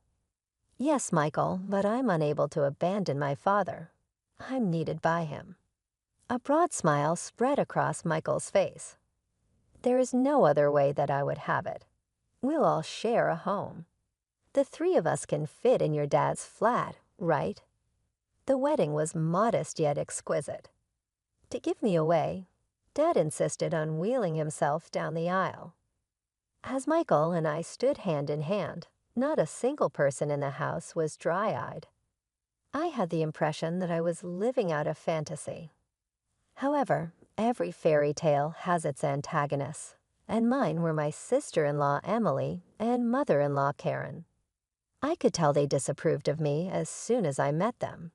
"Yes, Michael, but I'm unable to abandon my father. I'm needed by him." A broad smile spread across Michael's face. There is no other way that I would have it. We'll all share a home. The three of us can fit in your dad's flat, right? The wedding was modest yet exquisite. To give me away, Dad insisted on wheeling himself down the aisle. As Michael and I stood hand in hand, not a single person in the house was dry-eyed. I had the impression that I was living out a fantasy. However, every fairy tale has its antagonists, and mine were my sister-in-law Emily and mother-in-law Karen. I could tell they disapproved of me as soon as I met them.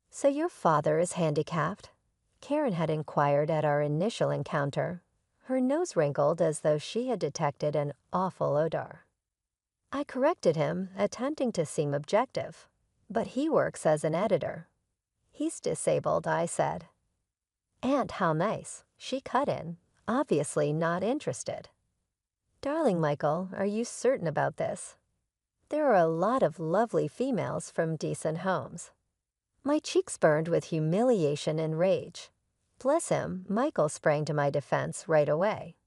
"So your father is handicapped?" Karen had inquired at our initial encounter, her nose wrinkled as though she had detected an awful odor. I corrected him, attempting to seem objective, but he works as an editor. "He's disabled," I said. "Aunt, how nice," she cut in, obviously not interested. "Darling Michael, are you certain about this? There are a lot of lovely females from decent homes." My cheeks burned with humiliation and rage. Bless him, Michael sprang to my defense right away.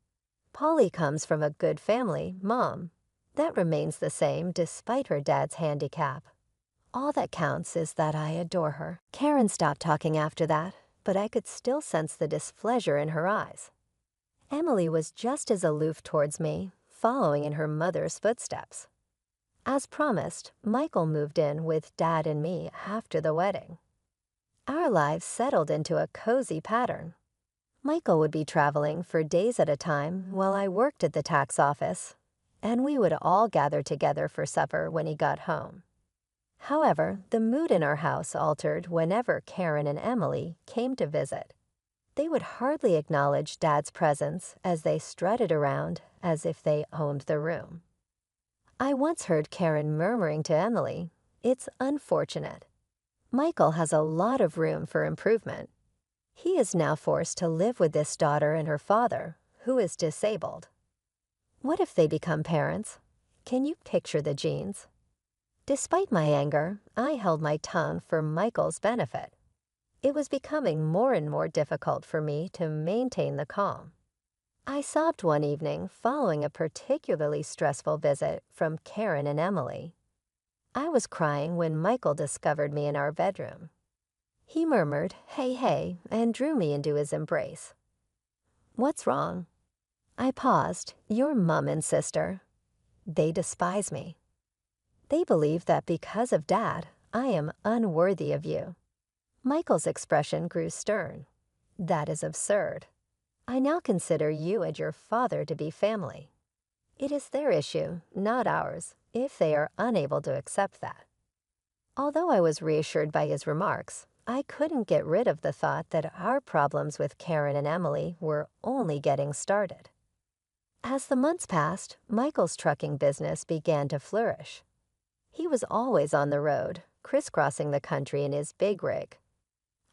"Polly comes from a good family, Mom. That remains the same despite her dad's handicap. All that counts is that I adore her." Karen stopped talking after that, but I could still sense the displeasure in her eyes. Emily was just as aloof towards me, following in her mother's footsteps. As promised, Michael moved in with Dad and me after the wedding. Our lives settled into a cozy pattern. Michael would be traveling for days at a time while I worked at the tax office, and we would all gather together for supper when he got home. However, the mood in our house altered whenever Karen and Emily came to visit. They would hardly acknowledge Dad's presence as they strutted around as if they owned the room. I once heard Karen murmuring to Emily, "It's unfortunate. Michael has a lot of room for improvement. He is now forced to live with this daughter and her father, who is disabled. What if they become parents? Can you picture the genes?" Despite my anger, I held my tongue for Michael's benefit. It was becoming more and more difficult for me to maintain the calm. I sobbed one evening following a particularly stressful visit from Karen and Emily. I was crying when Michael discovered me in our bedroom. He murmured, "Hey, hey," and drew me into his embrace. "What's wrong?" I paused. "Your mom and sister. They despise me. They believe that because of Dad, I am unworthy of you." Michael's expression grew stern. "That is absurd. I now consider you and your father to be family. It is their issue, not ours, if they are unable to accept that." Although I was reassured by his remarks, I couldn't get rid of the thought that our problems with Karen and Emily were only getting started. As the months passed, Michael's trucking business began to flourish. He was always on the road, crisscrossing the country in his big rig.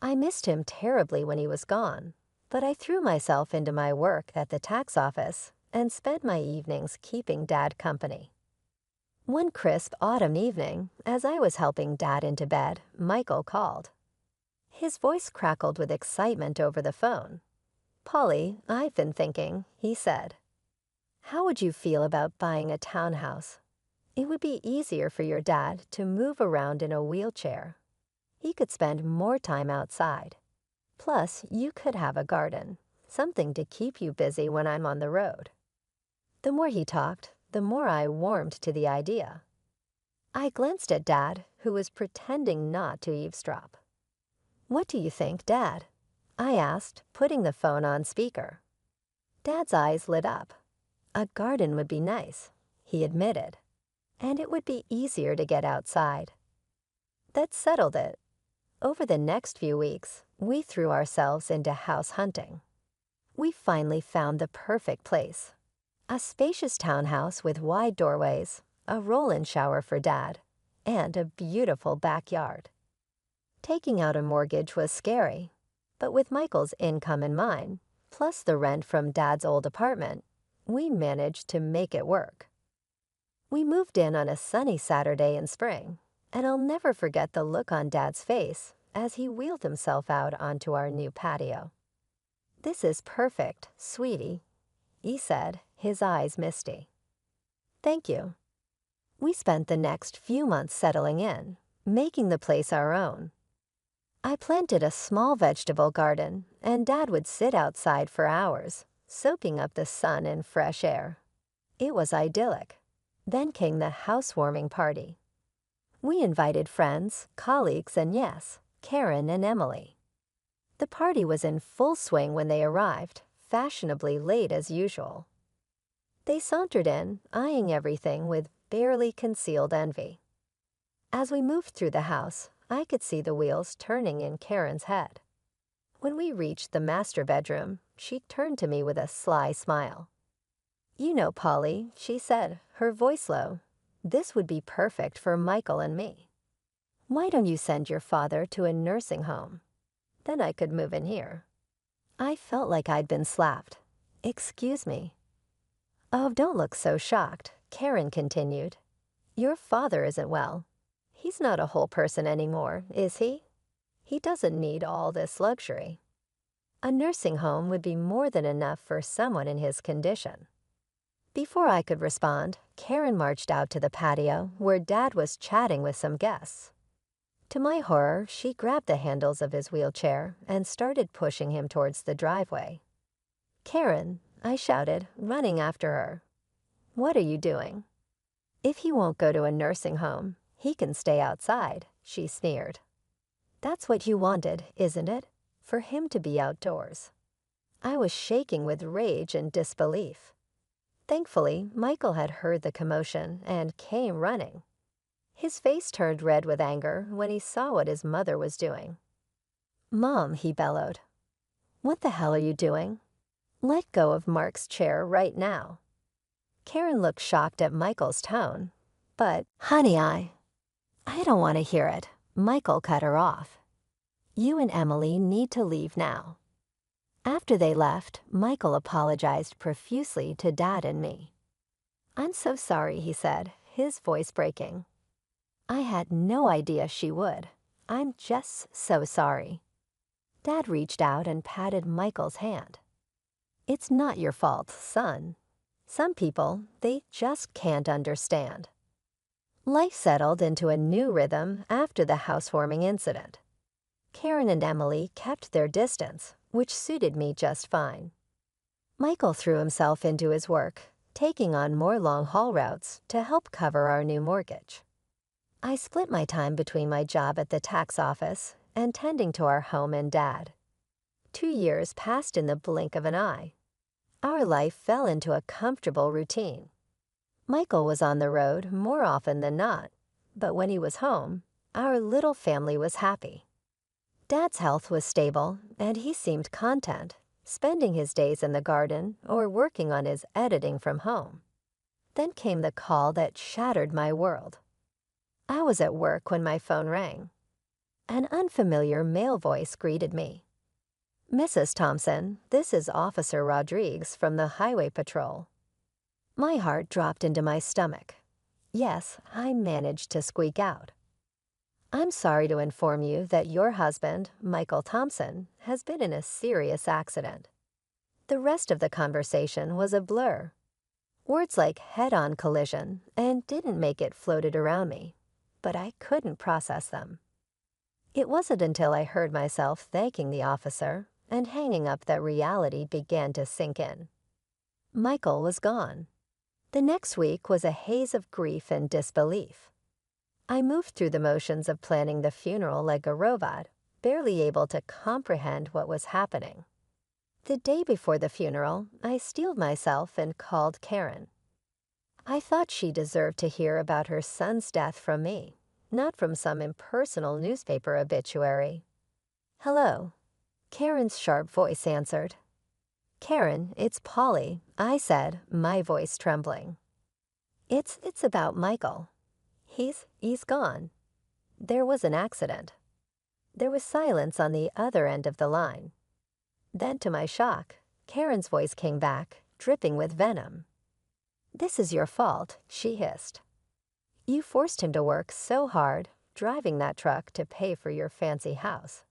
I missed him terribly when he was gone, but I threw myself into my work at the tax office and spent my evenings keeping Dad company. One crisp autumn evening, as I was helping Dad into bed, Michael called. His voice crackled with excitement over the phone. "Polly, I've been thinking," he said. "How would you feel about buying a townhouse? It would be easier for your dad to move around in a wheelchair. He could spend more time outside. Plus, you could have a garden, something to keep you busy when I'm on the road." The more he talked, the more I warmed to the idea. I glanced at Dad, who was pretending not to eavesdrop. "What do you think, Dad?" I asked, putting the phone on speaker. Dad's eyes lit up. "A garden would be nice," he admitted. "And it would be easier to get outside." That settled it. Over the next few weeks, we threw ourselves into house hunting. We finally found the perfect place. A spacious townhouse with wide doorways, a roll-in shower for Dad, and a beautiful backyard. Taking out a mortgage was scary, but with Michael's income and mine, plus the rent from Dad's old apartment, we managed to make it work. We moved in on a sunny Saturday in spring, and I'll never forget the look on Dad's face as he wheeled himself out onto our new patio. "This is perfect, sweetie. he said, his eyes misty. Thank you. We spent the next few months settling in, making the place our own. I planted a small vegetable garden, and Dad would sit outside for hours, soaking up the sun and fresh air. It was idyllic. Then came the housewarming party. We invited friends, colleagues, and yes, Karen and Emily. The party was in full swing when they arrived, fashionably late as usual. They sauntered in, eyeing everything with barely concealed envy. As we moved through the house, I could see the wheels turning in Karen's head. When we reached the master bedroom, she turned to me with a sly smile. You know, Polly, she said, her voice low, this would be perfect for Michael and me. Why don't you send your father to a nursing home? Then I could move in here. I felt like I'd been slapped. Excuse me. Oh, don't look so shocked, Karen continued. Your father isn't well. He's not a whole person anymore, is he? He doesn't need all this luxury. A nursing home would be more than enough for someone in his condition. Before I could respond, Karen marched out to the patio where Dad was chatting with some guests. To my horror, she grabbed the handles of his wheelchair and started pushing him towards the driveway. Karen, I shouted, running after her. What are you doing? If he won't go to a nursing home, he can stay outside, she sneered. That's what you wanted, isn't it? For him to be outdoors. I was shaking with rage and disbelief. Thankfully, Michael had heard the commotion and came running. His face turned red with anger when he saw what his mother was doing. Mom, he bellowed. What the hell are you doing? Let go of Mark's chair right now. Karen looked shocked at Michael's tone. But, honey, I don't want to hear it. Michael cut her off. You and Emily need to leave now. After they left, Michael apologized profusely to Dad and me. I'm so sorry, he said, his voice breaking. I had no idea she would. I'm just so sorry. Dad reached out and patted Michael's hand. It's not your fault, son. Some people, they just can't understand. Life settled into a new rhythm after the housewarming incident. Karen and Emily kept their distance, which suited me just fine. Michael threw himself into his work, taking on more long-haul routes to help cover our new mortgage. I split my time between my job at the tax office and tending to our home and Dad. 2 years passed in the blink of an eye. Our life fell into a comfortable routine. Michael was on the road more often than not, but when he was home, our little family was happy. Dad's health was stable, and he seemed content, spending his days in the garden or working on his editing from home. Then came the call that shattered my world. I was at work when my phone rang. An unfamiliar male voice greeted me. Mrs. Thompson, this is Officer Rodriguez from the Highway Patrol. My heart dropped into my stomach. Yes, I managed to squeak out. I'm sorry to inform you that your husband, Michael Thompson, has been in a serious accident. The rest of the conversation was a blur. Words like head-on collision and didn't make it floated around me, but I couldn't process them. It wasn't until I heard myself thanking the officer and hanging up that reality began to sink in. Michael was gone. The next week was a haze of grief and disbelief. I moved through the motions of planning the funeral like a robot, barely able to comprehend what was happening. The day before the funeral, I steeled myself and called Karen. I thought she deserved to hear about her son's death from me, not from some impersonal newspaper obituary. Hello, Karen's sharp voice answered. Karen, it's Polly, I said, my voice trembling. It's about Michael. He's gone. There was an accident. There was silence on the other end of the line. Then, to my shock, Karen's voice came back, dripping with venom. This is your fault, she hissed. You forced him to work so hard, driving that truck to pay for your fancy house.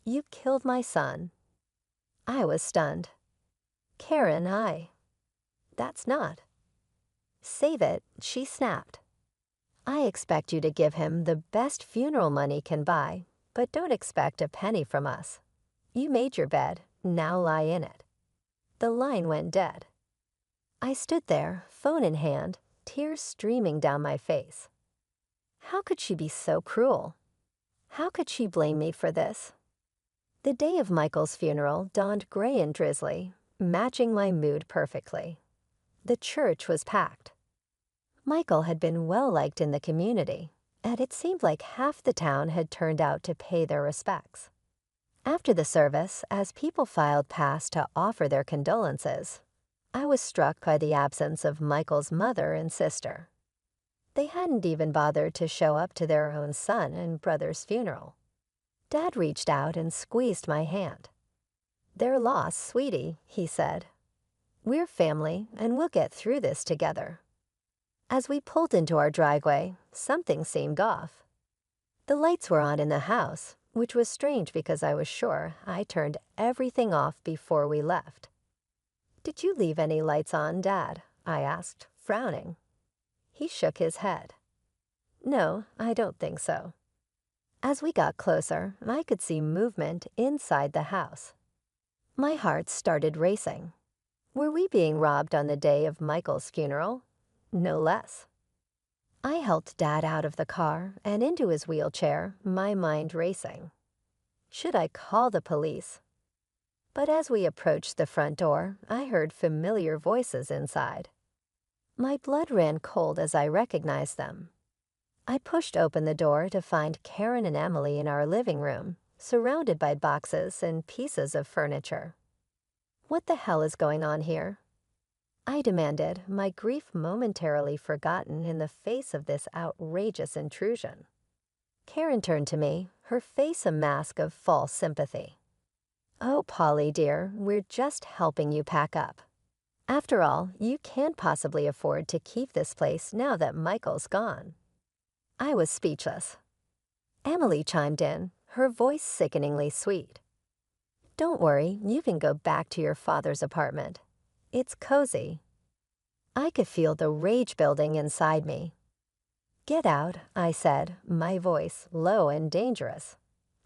You killed my son. I was stunned. Karen, That's not. Save it, she snapped. I expect you to give him the best funeral money can buy, but don't expect a penny from us. You made your bed, now lie in it. The line went dead. I stood there, phone in hand, tears streaming down my face. How could she be so cruel? How could she blame me for this? The day of Michael's funeral dawned gray and drizzly, matching my mood perfectly. The church was packed. Michael had been well-liked in the community, and it seemed like half the town had turned out to pay their respects. After the service, as people filed past to offer their condolences, I was struck by the absence of Michael's mother and sister. They hadn't even bothered to show up to their own son and brother's funeral. Dad reached out and squeezed my hand. "Their loss, sweetie," he said. "We're family, and we'll get through this together." As we pulled into our driveway, something seemed off. The lights were on in the house, which was strange because I was sure I turned everything off before we left. "Did you leave any lights on, Dad?" I asked, frowning. He shook his head. "No, I don't think so." As we got closer, I could see movement inside the house. My heart started racing. Were we being robbed on the day of Michael's funeral? No less. I helped Dad out of the car and into his wheelchair, my mind racing. Should I call the police? But as we approached the front door, I heard familiar voices inside. My blood ran cold as I recognized them. I pushed open the door to find Karen and Emily in our living room, surrounded by boxes and pieces of furniture. "What the hell is going on here?" I demanded, my grief momentarily forgotten in the face of this outrageous intrusion. Karen turned to me, her face a mask of false sympathy. "Oh, Polly, dear, we're just helping you pack up. After all, you can't possibly afford to keep this place now that Michael's gone." I was speechless. Emily chimed in, her voice sickeningly sweet. "Don't worry, you can go back to your father's apartment. It's cozy." I could feel the rage building inside me. "Get out," I said, my voice low and dangerous.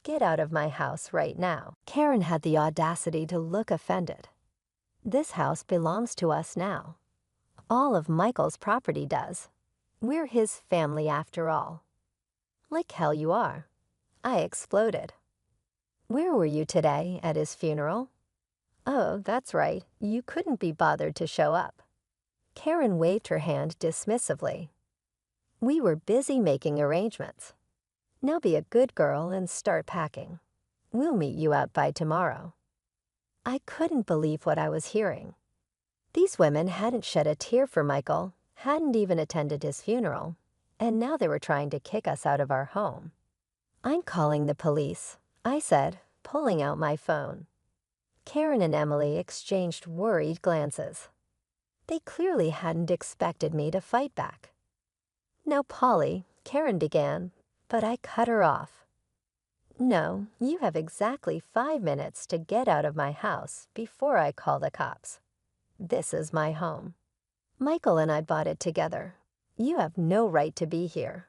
"Get out of my house right now." Karen had the audacity to look offended. "This house belongs to us now. All of Michael's property does. We're his family after all." "Like hell you are." I exploded. "Where were you today at his funeral?" "Oh, that's right, you couldn't be bothered to show up." Karen waved her hand dismissively. "We were busy making arrangements. Now be a good girl and start packing. We'll meet you out by tomorrow." I couldn't believe what I was hearing. These women hadn't shed a tear for Michael, hadn't even attended his funeral, and now they were trying to kick us out of our home. "I'm calling the police," I said, pulling out my phone. Karen and Emily exchanged worried glances. They clearly hadn't expected me to fight back. "Now, Polly," Karen began, but I cut her off. "No, you have exactly 5 minutes to get out of my house before I call the cops. This is my home. Michael and I bought it together. You have no right to be here."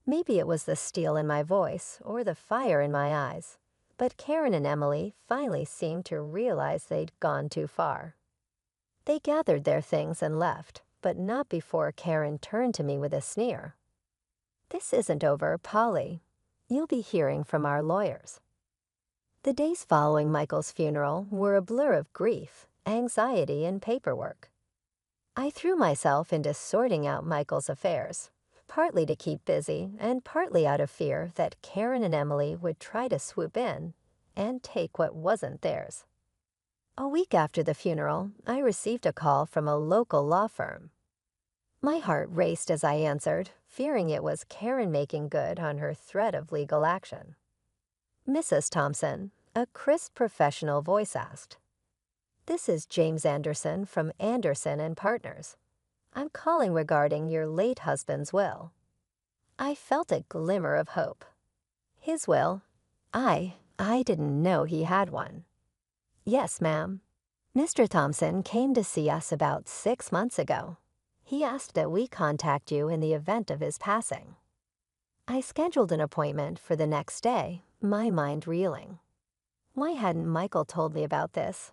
Maybe it was the steel in my voice or the fire in my eyes, but Karen and Emily finally seemed to realize they'd gone too far. They gathered their things and left, but not before Karen turned to me with a sneer. "This isn't over, Polly. You'll be hearing from our lawyers." The days following Michael's funeral were a blur of grief, anxiety, and paperwork. I threw myself into sorting out Michael's affairs, partly to keep busy and partly out of fear that Karen and Emily would try to swoop in and take what wasn't theirs. A week after the funeral, I received a call from a local law firm. My heart raced as I answered, fearing it was Karen making good on her threat of legal action. "Mrs. Thompson," a crisp professional voice asked. "This is James Anderson from Anderson and Partners. I'm calling regarding your late husband's will." I felt a glimmer of hope. "His will? I didn't know he had one." "Yes, ma'am." Mr. Thompson came to see us about 6 months ago. He asked that we contact you in the event of his passing. I scheduled an appointment for the next day, my mind reeling. Why hadn't Michael told me about this?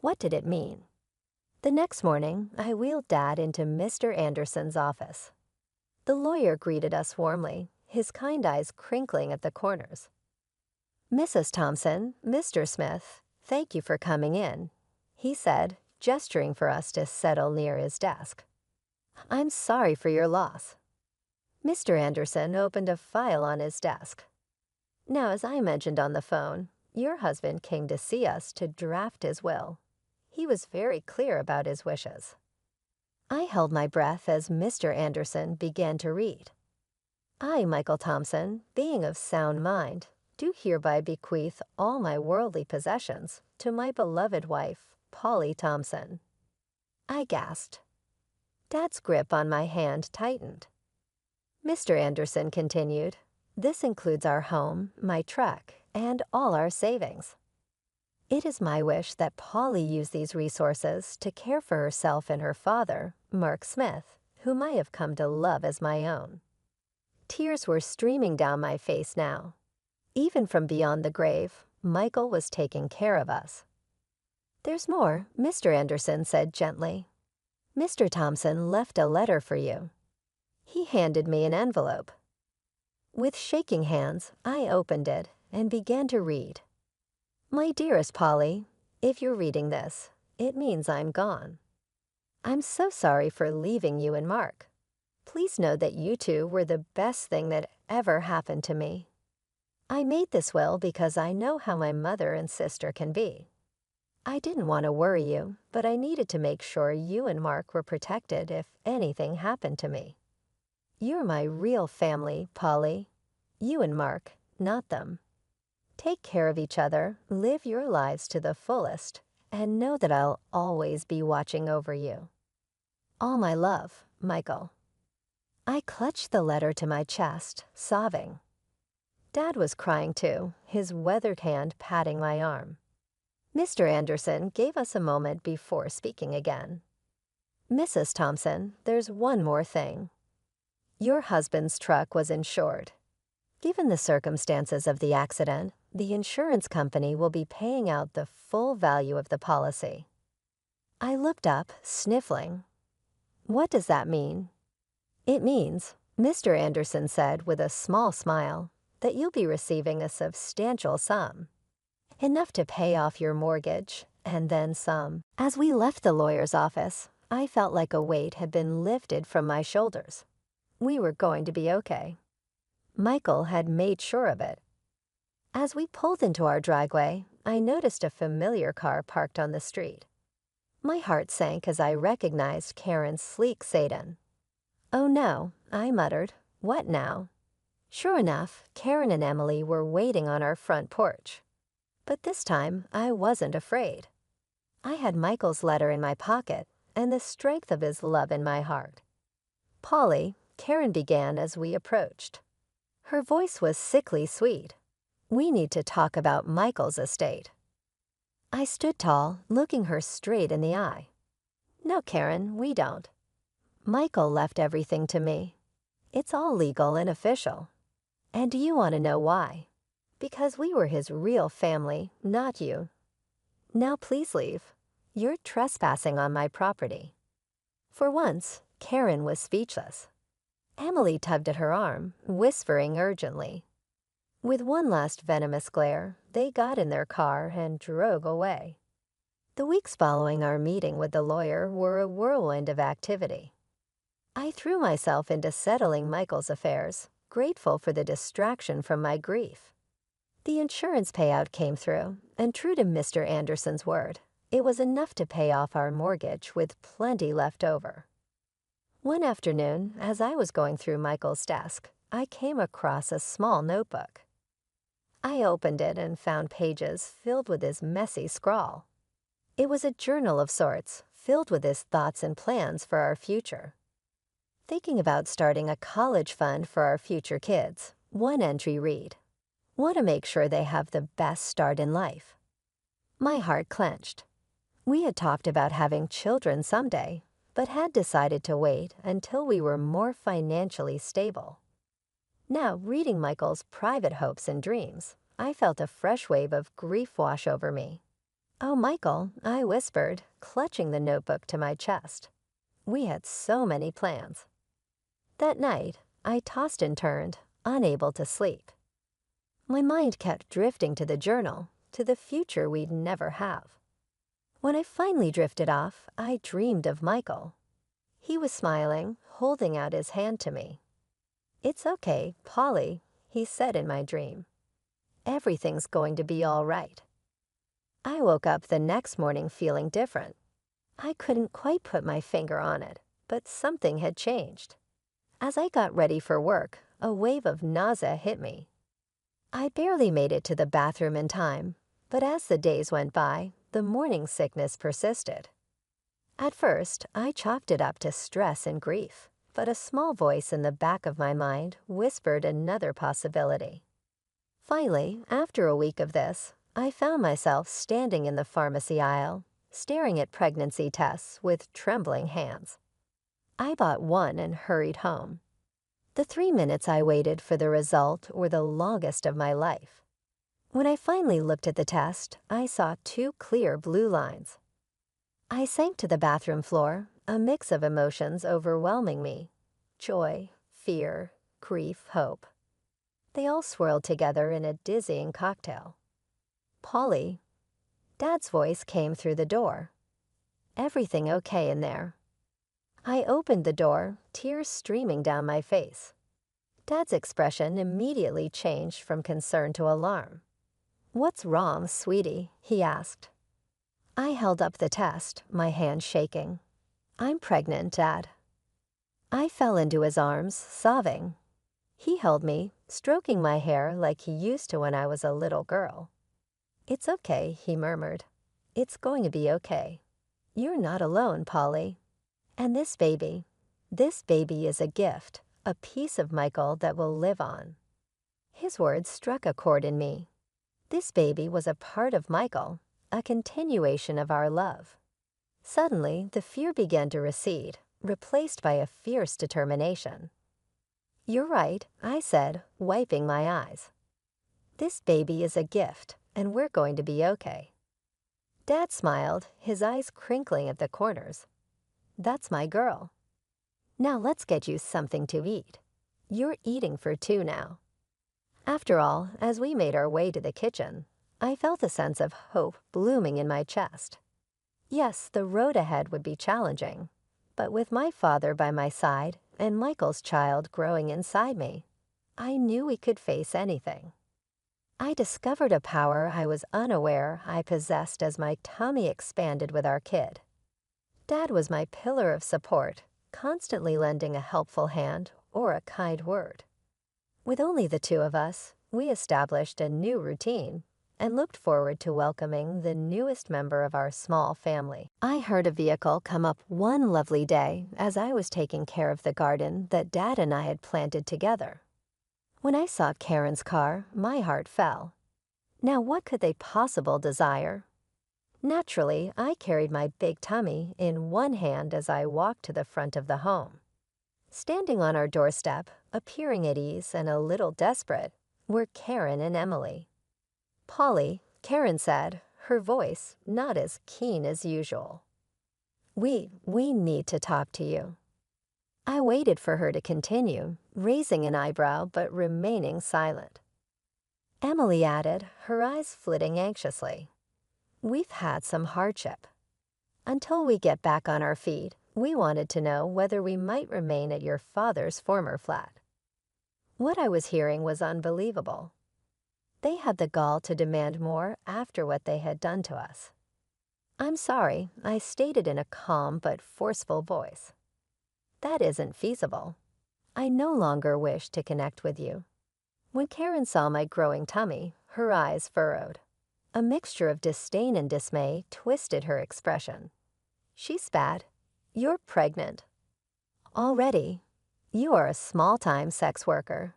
What did it mean? The next morning, I wheeled Dad into Mr. Anderson's office. The lawyer greeted us warmly, his kind eyes crinkling at the corners. "Mrs. Thompson, Mr. Smith, thank you for coming in," he said, gesturing for us to settle near his desk. "I'm sorry for your loss." Mr. Anderson opened a file on his desk. "Now, as I mentioned on the phone, your husband came to see us to draft his will. He was very clear about his wishes." I held my breath as Mr. Anderson began to read. "I, Michael Thompson, being of sound mind, do hereby bequeath all my worldly possessions to my beloved wife, Polly Thompson." I gasped. Dad's grip on my hand tightened. Mr. Anderson continued, "This includes our home, my truck, and all our savings. It is my wish that Polly use these resources to care for herself and her father, Mark Smith, whom I have come to love as my own." Tears were streaming down my face now. Even from beyond the grave, Michael was taking care of us. "There's more," Mr. Anderson said gently. "Mr. Thompson left a letter for you." He handed me an envelope. With shaking hands, I opened it and began to read. "My dearest Polly, if you're reading this, it means I'm gone. I'm so sorry for leaving you and Mark. Please know that you two were the best thing that ever happened to me. I made this will because I know how my mother and sister can be. I didn't want to worry you, but I needed to make sure you and Mark were protected if anything happened to me. You're my real family, Polly. You and Mark, not them. Take care of each other, live your lives to the fullest, and know that I'll always be watching over you. All my love, Michael." I clutched the letter to my chest, sobbing. Dad was crying too, his weathered hand patting my arm. Mr. Anderson gave us a moment before speaking again. "Mrs. Thompson, there's one more thing. Your husband's truck was insured. Given the circumstances of the accident, the insurance company will be paying out the full value of the policy." I looked up, sniffling. "What does that mean?" "It means," Mr. Anderson said with a small smile, "that you'll be receiving a substantial sum. Enough to pay off your mortgage, and then some." As we left the lawyer's office, I felt like a weight had been lifted from my shoulders. We were going to be okay. Michael had made sure of it. As we pulled into our driveway, I noticed a familiar car parked on the street. My heart sank as I recognized Karen's sleek sedan. "Oh no," I muttered. "What now?" Sure enough, Karen and Emily were waiting on our front porch. But this time, I wasn't afraid. I had Michael's letter in my pocket and the strength of his love in my heart. "Polly," Karen began as we approached. Her voice was sickly sweet. "We need to talk about Michael's estate." I stood tall, looking her straight in the eye. "No, Karen, we don't. Michael left everything to me. It's all legal and official. And do you want to know why? Because we were his real family, not you. Now please leave. You're trespassing on my property." For once, Karen was speechless. Emily tugged at her arm, whispering urgently. With one last venomous glare, they got in their car and drove away. The weeks following our meeting with the lawyer were a whirlwind of activity. I threw myself into settling Michael's affairs, grateful for the distraction from my grief. The insurance payout came through, and true to Mr. Anderson's word, it was enough to pay off our mortgage with plenty left over. One afternoon, as I was going through Michael's desk, I came across a small notebook. I opened it and found pages filled with his messy scrawl. It was a journal of sorts, filled with his thoughts and plans for our future. Thinking about starting a college fund for our future kids, one entry read, "Want to make sure they have the best start in life." My heart clenched. We had talked about having children someday, but had decided to wait until we were more financially stable. Now, reading Michael's private hopes and dreams, I felt a fresh wave of grief wash over me. "Oh, Michael," I whispered, clutching the notebook to my chest. We had so many plans. That night, I tossed and turned, unable to sleep. My mind kept drifting to the journal, to the future we'd never have. When I finally drifted off, I dreamed of Michael. He was smiling, holding out his hand to me. "It's okay, Polly," he said in my dream. "Everything's going to be all right." I woke up the next morning feeling different. I couldn't quite put my finger on it, but something had changed. As I got ready for work, a wave of nausea hit me. I barely made it to the bathroom in time, but as the days went by, the morning sickness persisted. At first, I chalked it up to stress and grief, but a small voice in the back of my mind whispered another possibility. Finally, after a week of this, I found myself standing in the pharmacy aisle, staring at pregnancy tests with trembling hands. I bought one and hurried home. The 3 minutes I waited for the result were the longest of my life. When I finally looked at the test, I saw 2 clear blue lines. I sank to the bathroom floor, a mix of emotions overwhelming me: joy, fear, grief, hope. They all swirled together in a dizzying cocktail. "Polly." Dad's voice came through the door. "Everything okay in there?" I opened the door, tears streaming down my face. Dad's expression immediately changed from concern to alarm. "What's wrong, sweetie?" he asked. I held up the test, my hand shaking. "I'm pregnant, Dad." I fell into his arms, sobbing. He held me, stroking my hair like he used to when I was a little girl. "It's okay," he murmured. "It's going to be okay. You're not alone, Polly. And this baby is a gift, a piece of Michael that will live on." His words struck a chord in me. This baby was a part of Michael, a continuation of our love. Suddenly, the fear began to recede, replaced by a fierce determination. "You're right," I said, wiping my eyes. "This baby is a gift, and we're going to be okay." Dad smiled, his eyes crinkling at the corners. "That's my girl. Now let's get you something to eat. You're eating for 2 now." After all, as we made our way to the kitchen, I felt a sense of hope blooming in my chest. Yes, the road ahead would be challenging, but with my father by my side and Michael's child growing inside me, I knew we could face anything. I discovered a power I was unaware I possessed as my tummy expanded with our kid. Dad was my pillar of support, constantly lending a helpful hand or a kind word. With only the 2 of us, we established a new routine and looked forward to welcoming the newest member of our small family. I heard a vehicle come up one lovely day as I was taking care of the garden that Dad and I had planted together. When I saw Karen's car, my heart fell. Now what could they possibly desire? Naturally, I carried my big tummy in one hand as I walked to the front of the home. Standing on our doorstep, appearing at ease and a little desperate, were Karen and Emily. "Polly," Karen said, her voice not as keen as usual. We need to talk to you." I waited for her to continue, raising an eyebrow but remaining silent. Emily added, her eyes flitting anxiously. "We've had some hardship. Until we get back on our feet, we wanted to know whether we might remain at your father's former flat." What I was hearing was unbelievable. They had the gall to demand more after what they had done to us. "I'm sorry," I stated in a calm but forceful voice. "That isn't feasible. I no longer wish to connect with you." When Karen saw my growing tummy, her eyes furrowed. A mixture of disdain and dismay twisted her expression. She spat, "You're pregnant." "Already? You are a small-time sex worker.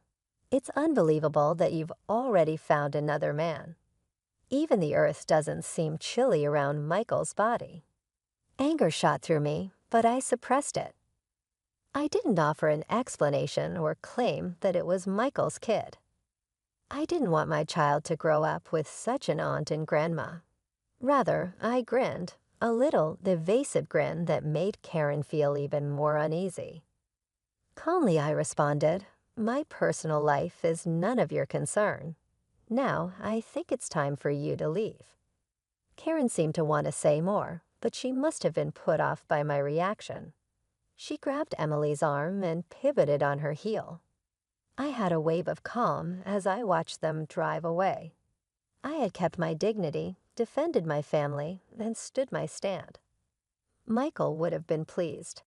It's unbelievable that you've already found another man." Even the earth doesn't seem chilly around Michael's body. Anger shot through me, but I suppressed it. I didn't offer an explanation or claim that it was Michael's kid. I didn't want my child to grow up with such an aunt and grandma. Rather, I grinned, a little evasive grin that made Karen feel even more uneasy. Calmly I responded, "My personal life is none of your concern. Now, I think it's time for you to leave." Karen seemed to want to say more, but she must have been put off by my reaction. She grabbed Emily's arm and pivoted on her heel. I had a wave of calm as I watched them drive away. I had kept my dignity, defended my family, and stood my stand. Michael would have been pleased.